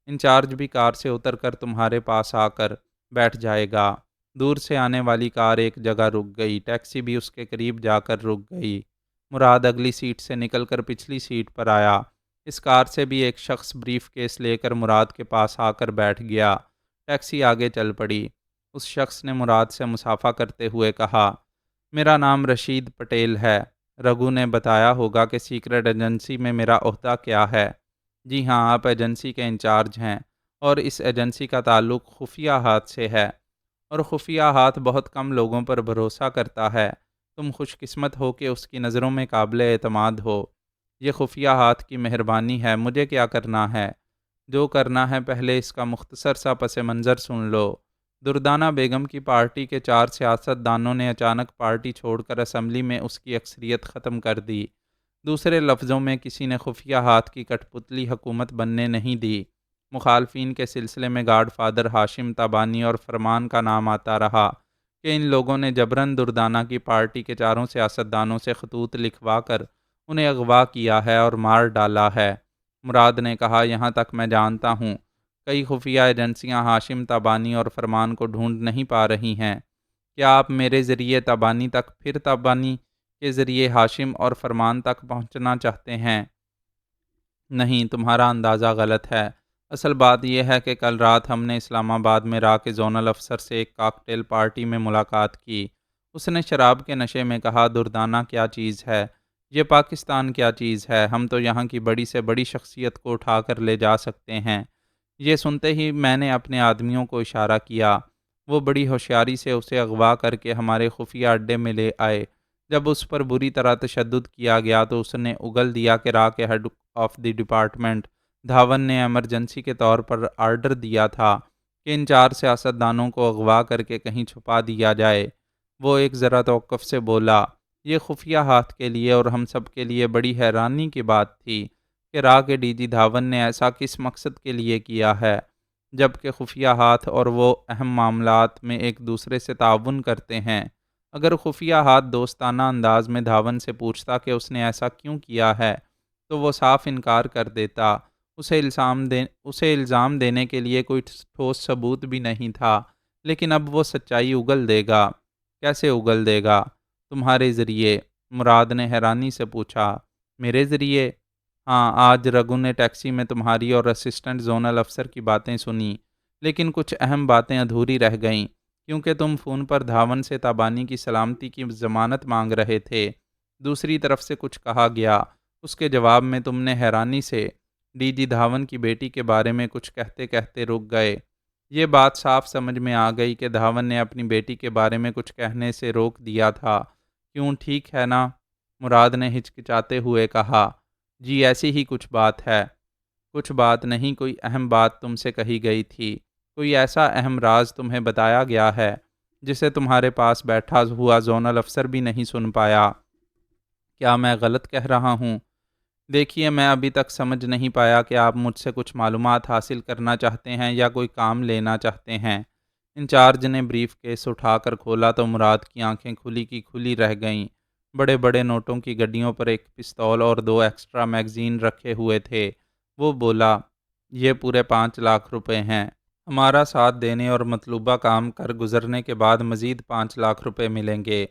انچارج بھی کار سے اتر کر تمہارے پاس آ کر بیٹھ جائے گا۔ دور سے آنے والی کار ایک جگہ رک گئی، ٹیکسی بھی اس کے قریب جا کر رک گئی۔ مراد اگلی سیٹ سے نکل کر پچھلی سیٹ پر آیا۔ اس کار سے بھی ایک شخص بریف کیس لے کر مراد کے پاس آ کر بیٹھ گیا۔ ٹیکسی آگے چل پڑی۔ اس شخص نے مراد سے مصافحہ کرتے ہوئے کہا، میرا نام رشید پٹیل ہے۔ رگو نے بتایا ہوگا کہ سیکرٹ ایجنسی میں میرا عہدہ کیا ہے۔ جی ہاں، آپ ایجنسی کے انچارج ہیں اور اس ایجنسی کا تعلق خفیہ ہاتھ سے ہے، اور خفیہ ہاتھ بہت کم لوگوں پر بھروسہ کرتا ہے۔ تم خوش قسمت ہو کہ اس کی نظروں میں قابل اعتماد ہو۔ یہ خفیہ ہاتھ کی مہربانی ہے۔ مجھے کیا کرنا ہے؟ جو کرنا ہے پہلے اس کا مختصر سا پس منظر سن لو۔ دردانہ بیگم کی پارٹی کے 4 سیاست دانوں نے اچانک پارٹی چھوڑ کر اسمبلی میں اس کی اکثریت ختم کر دی۔ دوسرے لفظوں میں کسی نے خفیہ ہاتھ کی کٹھ پتلی حکومت بننے نہیں دی۔ مخالفین کے سلسلے میں گاڈ فادر ہاشم تابانی اور فرمان کا نام آتا رہا کہ ان لوگوں نے جبراً دردانہ کی پارٹی کے 4 سیاست دانوں سے خطوط لکھوا کر انہیں اغوا کیا ہے اور مار ڈالا ہے۔ مراد نے کہا، یہاں تک میں جانتا ہوں کئی خفیہ ایجنسیاں ہاشم تابانی اور فرمان کو ڈھونڈ نہیں پا رہی ہیں۔ کیا آپ میرے ذریعے تابانی تک پھر تابانی کے ذریعے ہاشم اور فرمان تک پہنچنا چاہتے ہیں؟ نہیں، تمہارا اندازہ غلط ہے۔ اصل بات یہ ہے کہ کل رات ہم نے اسلام آباد میں را کے زونل افسر سے ایک کاکٹیل پارٹی میں ملاقات کی۔ اس نے شراب کے نشے میں کہا، دردانہ کیا چیز ہے؟ یہ پاکستان کیا چیز ہے؟ ہم تو یہاں کی بڑی سے بڑی شخصیت کو اٹھا کر لے جا سکتے ہیں۔ یہ سنتے ہی میں نے اپنے آدمیوں کو اشارہ کیا۔ وہ بڑی ہوشیاری سے اسے اغوا کر کے ہمارے خفیہ اڈے میں لے آئے۔ جب اس پر بری طرح تشدد کیا گیا تو اس نے اگل دیا کہ را کے head of the department Dhawan نے ایمرجنسی کے طور پر آرڈر دیا تھا کہ ان 4 سیاست دانوں کو اغوا کر کے کہیں چھپا دیا جائے۔ وہ ایک ذرا توقف سے بولا، یہ خفیہ ہاتھ کے لیے اور ہم سب کے لیے بڑی حیرانی کی بات تھی کہ را کے ڈی جی دھاون نے ایسا کس مقصد کے لیے کیا ہے، جبکہ خفیہ ہاتھ اور وہ اہم معاملات میں ایک دوسرے سے تعاون کرتے ہیں۔ اگر خفیہ ہاتھ دوستانہ انداز میں دھاون سے پوچھتا کہ اس نے ایسا کیوں کیا ہے تو وہ صاف انکار کر دیتا۔ اسے الزام دینے کے لیے کوئی ٹھوس ثبوت بھی نہیں تھا، لیکن اب وہ سچائی اگل دے گا۔ کیسے اگل دے گا؟ تمہارے ذریعے، مراد نے حیرانی سے پوچھا۔ میرے ذریعے؟ ہاں، آج رگو نے ٹیکسی میں تمہاری اور اسسٹنٹ زونل افسر کی باتیں سنی، لیکن کچھ اہم باتیں ادھوری رہ گئیں، کیونکہ تم فون پر دھاون سے تابانی کی سلامتی کی ضمانت مانگ رہے تھے۔ دوسری طرف سے کچھ کہا گیا۔ اس کے جواب میں تم نے حیرانی سے ڈی جی دھاون کی بیٹی کے بارے میں کچھ کہتے کہتے رک گئے۔ یہ بات صاف سمجھ میں آ گئی کہ دھاون نے اپنی بیٹی کے بارے میں کچھ کہنے سے روک دیا تھا۔ کیوں، ٹھیک ہے نا؟ مراد نے ہچکچاتے ہوئے کہا، جی ایسی ہی کچھ بات ہے۔ کچھ بات نہیں، کوئی اہم بات تم سے کہی گئی تھی۔ کوئی ایسا اہم راز تمہیں بتایا گیا ہے جسے تمہارے پاس بیٹھا ہوا زونل افسر بھی نہیں سن پایا۔ کیا میں غلط کہہ رہا ہوں؟ دیکھیے، میں ابھی تک سمجھ نہیں پایا کہ آپ مجھ سے کچھ معلومات حاصل کرنا چاہتے ہیں یا کوئی کام لینا چاہتے ہیں۔ انچارج نے بریف کیس اٹھا کر کھولا تو مراد کی آنکھیں کھلی کی کھلی رہ گئیں۔ بڑے بڑے نوٹوں کی گڈیوں پر ایک پستول اور 2 ایکسٹرا میگزین رکھے ہوئے تھے۔ وہ بولا، یہ پورے 5 لاکھ روپے ہیں۔ ہمارا ساتھ دینے اور مطلوبہ کام کر گزرنے کے بعد مزید 5 لاکھ روپے ملیں گے۔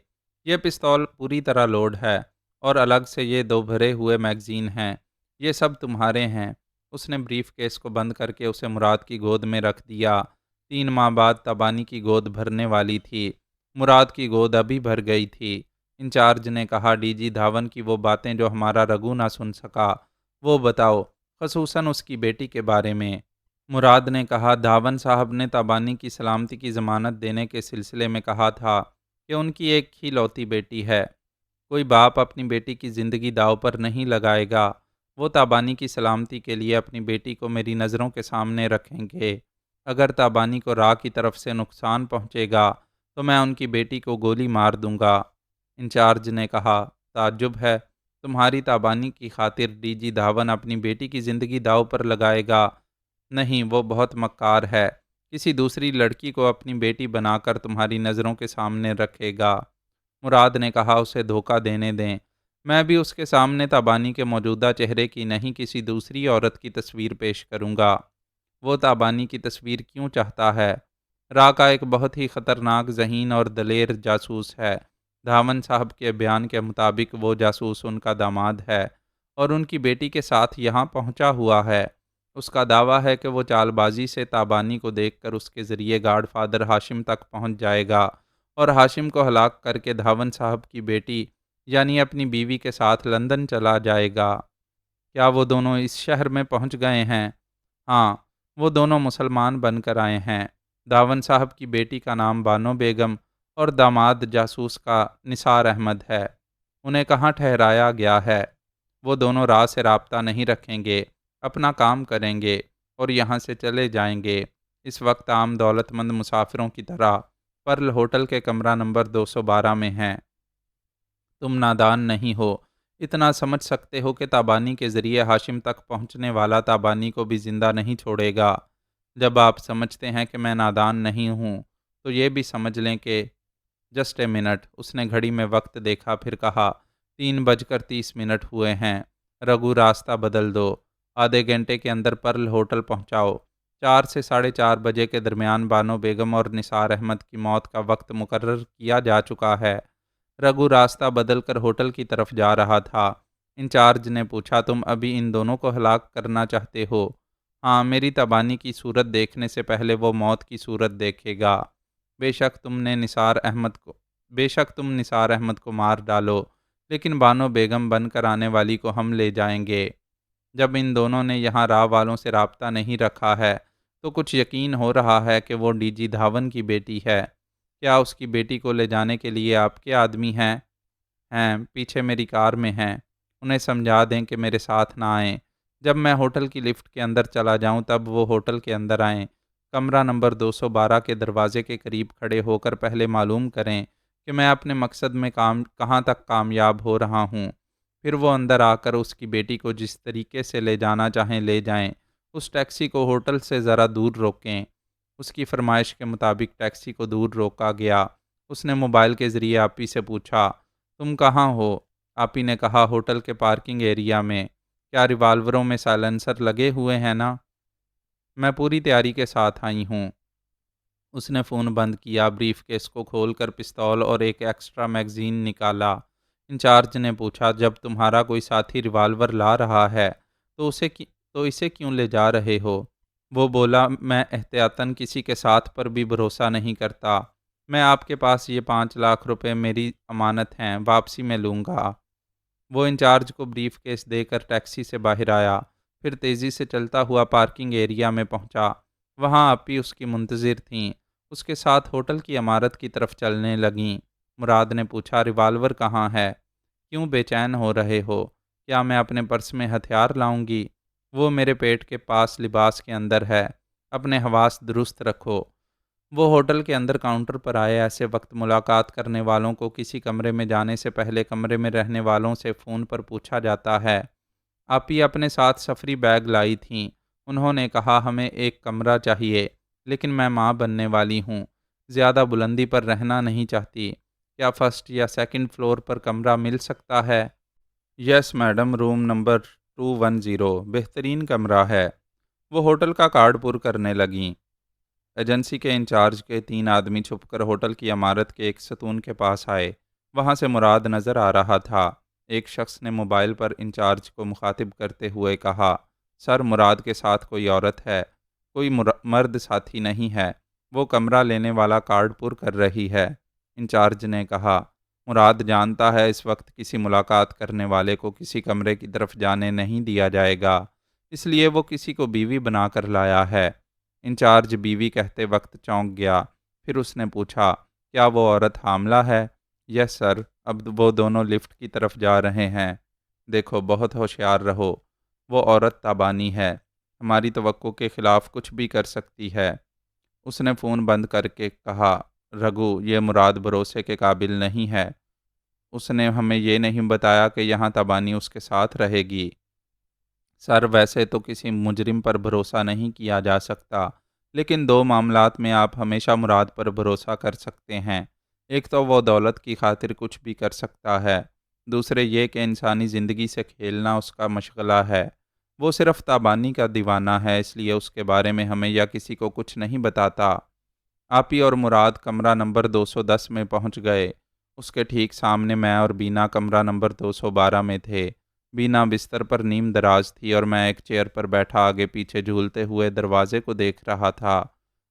یہ پستول پوری طرح لوڈ ہے اور الگ سے یہ 2 بھرے ہوئے میگزین ہیں۔ یہ سب تمہارے ہیں۔ اس نے بریف کیس کو بند کر کے اسے مراد کی گود میں رکھ دیا۔ 3 ماہ بعد تابانی کی گود بھرنے والی تھی۔ مراد کی گود ابھی بھر گئی تھی۔ انچارج نے کہا، ڈی جی دھاون کی وہ باتیں جو ہمارا رگو نہ سن سکا، وہ بتاؤ، خصوصاً اس کی بیٹی کے بارے میں۔ مراد نے کہا، دھاون صاحب نے تابانی کی سلامتی کی ضمانت دینے کے سلسلے میں کہا تھا کہ ان کی ایک ہی لوتی بیٹی ہے۔ کوئی باپ اپنی بیٹی کی زندگی داؤ پر نہیں لگائے گا۔ وہ تابانی کی سلامتی کے لیے اپنی بیٹی کو میری نظروں کے سامنے رکھیں گے۔ اگر تابانی کو راہ کی طرف سے نقصان پہنچے گا تو میں ان کی بیٹی کو گولی مار دوں گا۔ انچارج نے کہا، تعجب ہے، تمہاری تابانی کی خاطر ڈی جی دھاون اپنی بیٹی کی زندگی داؤ پر لگائے گا؟ نہیں، وہ بہت مکار ہے، کسی دوسری لڑکی کو اپنی بیٹی بنا کر تمہاری نظروں کے سامنے رکھے گا۔ مراد نے کہا، اسے دھوکہ دینے دیں، میں بھی اس کے سامنے تابانی کے موجودہ چہرے کی نہیں کسی دوسری عورت کی تصویر پیش کروں گا۔ وہ تابانی کی تصویر کیوں چاہتا ہے؟ را کا ایک بہت ہی خطرناک، ذہین اور دلیر جاسوس ہے۔ دھاون صاحب کے بیان کے مطابق وہ جاسوس ان کا داماد ہے اور ان کی بیٹی کے ساتھ یہاں پہنچا ہوا ہے۔ اس کا دعویٰ ہے کہ وہ چال بازی سے تابانی کو دیکھ کر اس کے ذریعے گاڈ فادر ہاشم تک پہنچ جائے گا اور ہاشم کو ہلاک کر کے دھاون صاحب کی بیٹی یعنی اپنی بیوی کے ساتھ لندن چلا جائے گا۔ کیا وہ دونوں اس شہر میں پہنچ گئے ہیں؟ ہاں، وہ دونوں مسلمان بن کر آئے ہیں۔ دھاون صاحب کی بیٹی کا نام بانو بیگم اور داماد جاسوس کا نثار احمد ہے۔ انہیں کہاں ٹھہرایا گیا ہے؟ وہ دونوں راہ سے رابطہ نہیں رکھیں گے، اپنا کام کریں گے اور یہاں سے چلے جائیں گے۔ اس وقت عام دولت مند مسافروں کی طرح پرل ہوٹل کے کمرہ نمبر 212 میں ہیں۔ تم نادان نہیں ہو، اتنا سمجھ سکتے ہو کہ تابانی کے ذریعے ہاشم تک پہنچنے والا تابانی کو بھی زندہ نہیں چھوڑے گا۔ جب آپ سمجھتے ہیں کہ میں نادان نہیں ہوں تو یہ بھی سمجھ لیں کہ جسٹ اے منٹ۔ اس نے گھڑی میں وقت دیکھا، پھر کہا، 3:30 ہوئے ہیں۔ رگو، راستہ بدل دو، آدھے گھنٹے کے اندر پرل ہوٹل پہنچاؤ۔ 4 سے 4:30 بجے کے درمیان بانو بیگم اور نثار احمد کی موت کا وقت مقرر کیا جا چکا ہے۔ رگو راستہ بدل کر ہوٹل کی طرف جا رہا تھا۔ انچارج نے پوچھا، تم ابھی ان دونوں کو ہلاک کرنا چاہتے ہو؟ ہاں، میری تبانی کی صورت دیکھنے سے پہلے وہ موت کی صورت دیکھے گا۔ بے شک تم نثار احمد کو مار ڈالو، لیکن بانو بیگم بن کر آنے والی کو ہم لے جائیں گے۔ جب ان دونوں نے یہاں راہ والوں سے رابطہ نہیں رکھا ہے تو کچھ یقین ہو رہا ہے کہ وہ ڈی جی دھاون کی بیٹی ہے۔ کیا اس کی بیٹی کو لے جانے کے لیے آپ کے آدمی ہیں؟ پیچھے میری کار میں ہیں۔ انہیں سمجھا دیں کہ میرے ساتھ نہ آئیں۔ جب میں ہوٹل کی لفٹ کے اندر چلا جاؤں تب وہ ہوٹل کے اندر آئیں۔ کمرہ نمبر 212 کے دروازے کے قریب کھڑے ہو کر پہلے معلوم کریں کہ میں اپنے مقصد میں کہاں تک کامیاب ہو رہا ہوں۔ پھر وہ اندر آ کر اس کی بیٹی کو جس طریقے سے لے جانا چاہیں لے جائیں۔ اس ٹیکسی کو ہوٹل سے ذرا دور روکیں۔ اس کی فرمائش کے مطابق ٹیکسی کو دور روکا گیا۔ اس نے موبائل کے ذریعے آپی سے پوچھا، تم کہاں ہو؟ آپی نے کہا، ہوٹل کے پارکنگ ایریا میں۔ کیا ریوالوروں میں سائلنسر لگے ہوئے ہیں نا؟ میں پوری تیاری کے ساتھ آئی ہوں۔ اس نے فون بند کیا، بریف کیس کو کھول کر پستول اور ایک ایکسٹرا میگزین نکالا۔ انچارج نے پوچھا، جب تمہارا کوئی ساتھی ریوالور لا رہا ہے تو اسے کیوں لے جا رہے ہو؟ وہ بولا، میں احتیاطاً کسی کے ساتھ پر بھی بھروسہ نہیں کرتا۔ میں آپ کے پاس یہ 5 لاکھ روپے میری امانت ہیں، واپسی میں لوں گا۔ وہ انچارج کو بریف کیس دے کر ٹیکسی سے باہر آیا، پھر تیزی سے چلتا ہوا پارکنگ ایریا میں پہنچا۔ وہاں آپی اس کی منتظر تھیں، اس کے ساتھ ہوٹل کی عمارت کی طرف چلنے لگیں۔ مراد نے پوچھا، ریوالور کہاں ہے؟ کیوں بے چین ہو رہے ہو؟ کیا میں اپنے پرس میں ہتھیار لاؤں گی؟ وہ میرے پیٹ کے پاس لباس کے اندر ہے۔ اپنے حواس درست رکھو۔ وہ ہوٹل کے اندر کاؤنٹر پر آئے۔ ایسے وقت ملاقات کرنے والوں کو کسی کمرے میں جانے سے پہلے کمرے میں رہنے والوں سے فون پر پوچھا جاتا ہے۔ آپی اپنے ساتھ سفری بیگ لائی تھیں۔ انہوں نے کہا، ہمیں ایک کمرہ چاہیے، لیکن میں ماں بننے والی ہوں، زیادہ بلندی پر رہنا نہیں چاہتی۔ کیا فرسٹ یا سیکنڈ فلور پر کمرہ مل سکتا ہے؟ یس میڈم، روم نمبر 210 بہترین کمرہ ہے۔ وہ ہوٹل کا کارڈ پر کرنے لگیں۔ ایجنسی کے انچارج کے 3 آدمی چھپ کر ہوٹل کی عمارت کے ایک ستون کے پاس آئے۔ وہاں سے مراد نظر آ رہا تھا۔ ایک شخص نے موبائل پر انچارج کو مخاطب کرتے ہوئے کہا، سر، مراد کے ساتھ کوئی عورت ہے، کوئی مرد ساتھی نہیں ہے۔ وہ کمرہ لینے والا کارڈ پر کر رہی ہے۔ انچارج نے کہا، مراد جانتا ہے اس وقت کسی ملاقات کرنے والے کو کسی کمرے کی طرف جانے نہیں دیا جائے گا، اس لیے وہ کسی کو بیوی بنا کر لایا ہے۔ انچارج بیوی کہتے وقت چونک گیا۔ پھر اس نے پوچھا، کیا وہ عورت حاملہ ہے؟ یس سر، اب وہ دونوں لفٹ کی طرف جا رہے ہیں۔ دیکھو، بہت ہوشیار رہو، وہ عورت تابانی ہے، ہماری توقع کے خلاف کچھ بھی کر سکتی ہے۔ اس نے فون بند کر کے کہا، رگھو، یہ مراد بھروسے کے قابل نہیں ہے۔ اس نے ہمیں یہ نہیں بتایا کہ یہاں تابانی اس کے ساتھ رہے گی۔ سر، ویسے تو کسی مجرم پر بھروسہ نہیں کیا جا سکتا، لیکن دو معاملات میں آپ ہمیشہ مراد پر بھروسہ کر سکتے ہیں۔ ایک تو وہ دولت کی خاطر کچھ بھی کر سکتا ہے، دوسرے یہ کہ انسانی زندگی سے کھیلنا اس کا مشغلہ ہے۔ وہ صرف تابانی کا دیوانہ ہے، اس لیے اس کے بارے میں ہمیں یا کسی کو کچھ نہیں بتاتا۔ آپی اور مراد کمرہ نمبر 210 میں پہنچ گئے۔ اس کے ٹھیک سامنے میں اور بینا کمرہ نمبر 212 میں تھے۔ بینا بستر پر نیم دراز تھی اور میں ایک چیئر پر بیٹھا آگے پیچھے جھولتے ہوئے دروازے کو دیکھ رہا تھا۔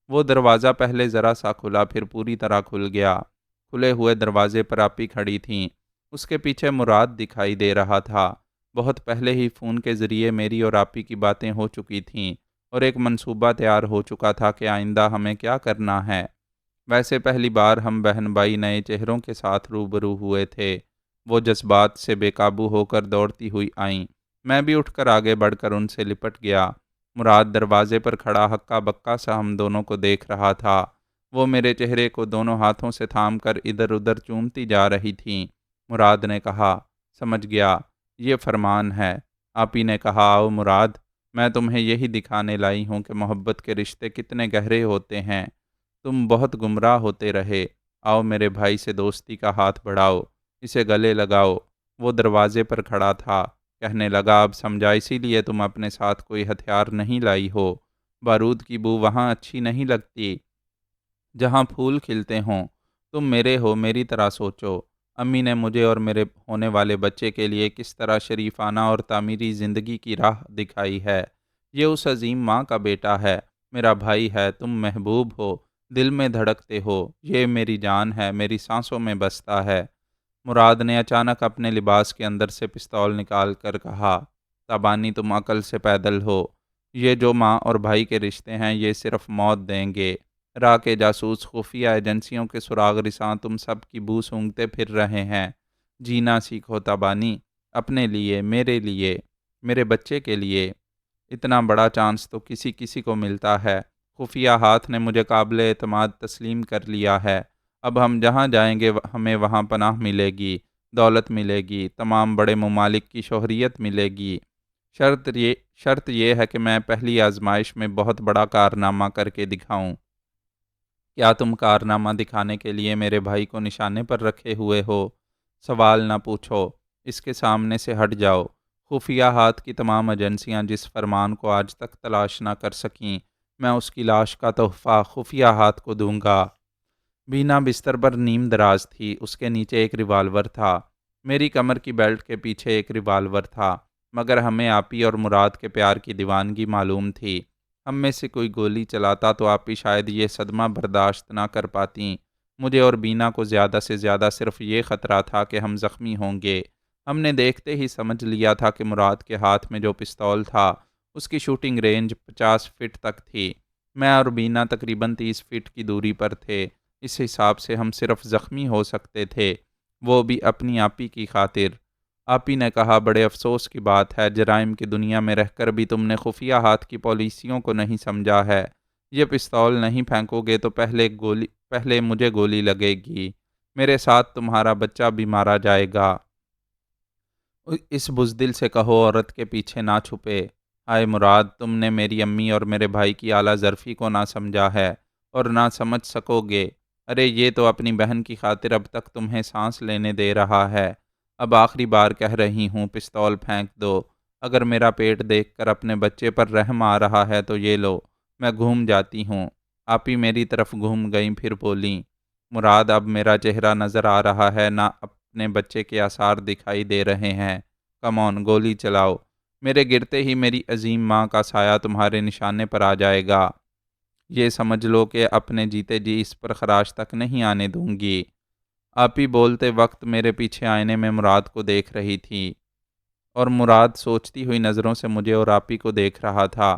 وہ دروازہ پہلے ذرا سا کھلا، پھر پوری طرح کھل گیا۔ کھلے ہوئے دروازے پر آپی کھڑی تھیں، اس کے پیچھے مراد دکھائی دے رہا تھا۔ بہت پہلے ہی فون کے ذریعے میری اور آپی کی باتیں ہو چکی تھیں اور ایک منصوبہ تیار ہو چکا تھا کہ آئندہ ہمیں کیا کرنا ہے۔ ویسے پہلی بار ہم بہن بھائی نئے چہروں کے ساتھ روبرو ہوئے تھے۔ وہ جذبات سے بے قابو ہو کر دوڑتی ہوئی آئیں۔ میں بھی اٹھ کر آگے بڑھ کر ان سے لپٹ گیا۔ مراد دروازے پر کھڑا ہکا بکا سا ہم دونوں کو دیکھ رہا تھا۔ وہ میرے چہرے کو دونوں ہاتھوں سے تھام کر ادھر ادھر چومتی جا رہی تھیں۔ مراد نے کہا، سمجھ گیا، یہ فرمان ہے۔ آپی نے کہا، آؤ مراد، میں تمہیں یہی دکھانے لائی ہوں کہ محبت کے رشتے کتنے گہرے ہوتے ہیں۔ تم بہت گمراہ ہوتے رہے، آؤ میرے بھائی سے دوستی کا ہاتھ بڑھاؤ، اسے گلے لگاؤ۔ وہ دروازے پر کھڑا تھا، کہنے لگا، اب سمجھا، اسی لیے تم اپنے ساتھ کوئی ہتھیار نہیں لائی ہو۔ بارود کی بو وہاں اچھی نہیں لگتی جہاں پھول کھلتے ہوں۔ تم میرے ہو، میری طرح سوچو۔ امی نے مجھے اور میرے ہونے والے بچے کے لیے کس طرح شریفانہ اور تعمیری زندگی کی راہ دکھائی ہے۔ یہ اس عظیم ماں کا بیٹا ہے، میرا بھائی ہے، تم محبوب ہو، دل میں دھڑکتے ہو، یہ میری جان ہے، میری سانسوں میں بستا ہے۔ مراد نے اچانک اپنے لباس کے اندر سے پستول نکال کر کہا، تابانی، تم عقل سے پیدل ہو، یہ جو ماں اور بھائی کے رشتے ہیں یہ صرف موت دیں گے۔ راہ کے جاسوس، خفیہ ایجنسیوں کے سراغ رساں تم سب کی بو سونگھتے پھر رہے ہیں۔ جینا سیکھو تابانی، اپنے لیے، میرے لیے، میرے بچے کے لیے۔ اتنا بڑا چانس تو کسی کسی کو ملتا ہے۔ خفیہ ہاتھ نے مجھے قابل اعتماد تسلیم کر لیا ہے۔ اب ہم جہاں جائیں گے ہمیں وہاں پناہ ملے گی، دولت ملے گی، تمام بڑے ممالک کی شہریت ملے گی۔ شرط یہ ہے کہ میں پہلی آزمائش میں بہت بڑا کارنامہ کر کے دکھاؤں۔ کیا تم کارنامہ دکھانے کے لیے میرے بھائی کو نشانے پر رکھے ہوئے ہو؟ سوال نہ پوچھو، اس کے سامنے سے ہٹ جاؤ۔ خفیہ ہاتھ کی تمام ایجنسیاں جس فرمان کو آج تک تلاش نہ کر سکیں، میں اس کی لاش کا تحفہ خفیہ ہاتھ کو دوں گا۔ بینا بستر پر نیم دراز تھی، اس کے نیچے ایک ریوالور تھا۔ میری کمر کی بیلٹ کے پیچھے ایک ریوالور تھا، مگر ہمیں آپی اور مراد کے پیار کی دیوانگی معلوم تھی۔ ہم میں سے کوئی گولی چلاتا تو آپی شاید یہ صدمہ برداشت نہ کر پاتیں۔ مجھے اور بینا کو زیادہ سے زیادہ صرف یہ خطرہ تھا کہ ہم زخمی ہوں گے۔ ہم نے دیکھتے ہی سمجھ لیا تھا کہ مراد کے ہاتھ میں جو پستول تھا اس کی شوٹنگ رینج 50 فٹ تک تھی۔ میں اور بینا تقریباً 30 فٹ کی دوری پر تھے۔ اس حساب سے ہم صرف زخمی ہو سکتے تھے، وہ بھی اپنی آپی کی خاطر۔ آپی نے کہا، بڑے افسوس کی بات ہے، جرائم کی دنیا میں رہ کر بھی تم نے خفیہ ہاتھ کی پالیسیوں کو نہیں سمجھا ہے۔ یہ پستول نہیں پھینکو گے تو پہلے مجھے گولی لگے گی، میرے ساتھ تمہارا بچہ بھی مارا جائے گا۔ اس بزدل سے کہو عورت کے پیچھے نہ چھپے۔ ہائے مراد، تم نے میری امی اور میرے بھائی کی اعلیٰ ظرفی کو نہ سمجھا ہے اور نہ سمجھ سکو گے۔ ارے یہ تو اپنی بہن کی خاطر اب تک تمہیں سانس لینے دے رہا ہے۔ اب آخری بار کہہ رہی ہوں، پستول پھینک دو۔ اگر میرا پیٹ دیکھ کر اپنے بچے پر رحم آ رہا ہے تو یہ لو، میں گھوم جاتی ہوں۔ آپی میری طرف گھوم گئیں، پھر بولیں، مراد، اب میرا چہرہ نظر آ رہا ہے، نہ اپنے بچے کے آثار دکھائی دے رہے ہیں۔ کم آن، گولی چلاؤ۔ میرے گرتے ہی میری عظیم ماں کا سایہ تمہارے نشانے پر آ جائے گا۔ یہ سمجھ لو کہ اپنے جیتے جی اس پر خراش تک نہیں آنے دوں گی۔ آپی بولتے وقت میرے پیچھے آئینے میں مراد کو دیکھ رہی تھی اور مراد سوچتی ہوئی نظروں سے مجھے اور آپی کو دیکھ رہا تھا۔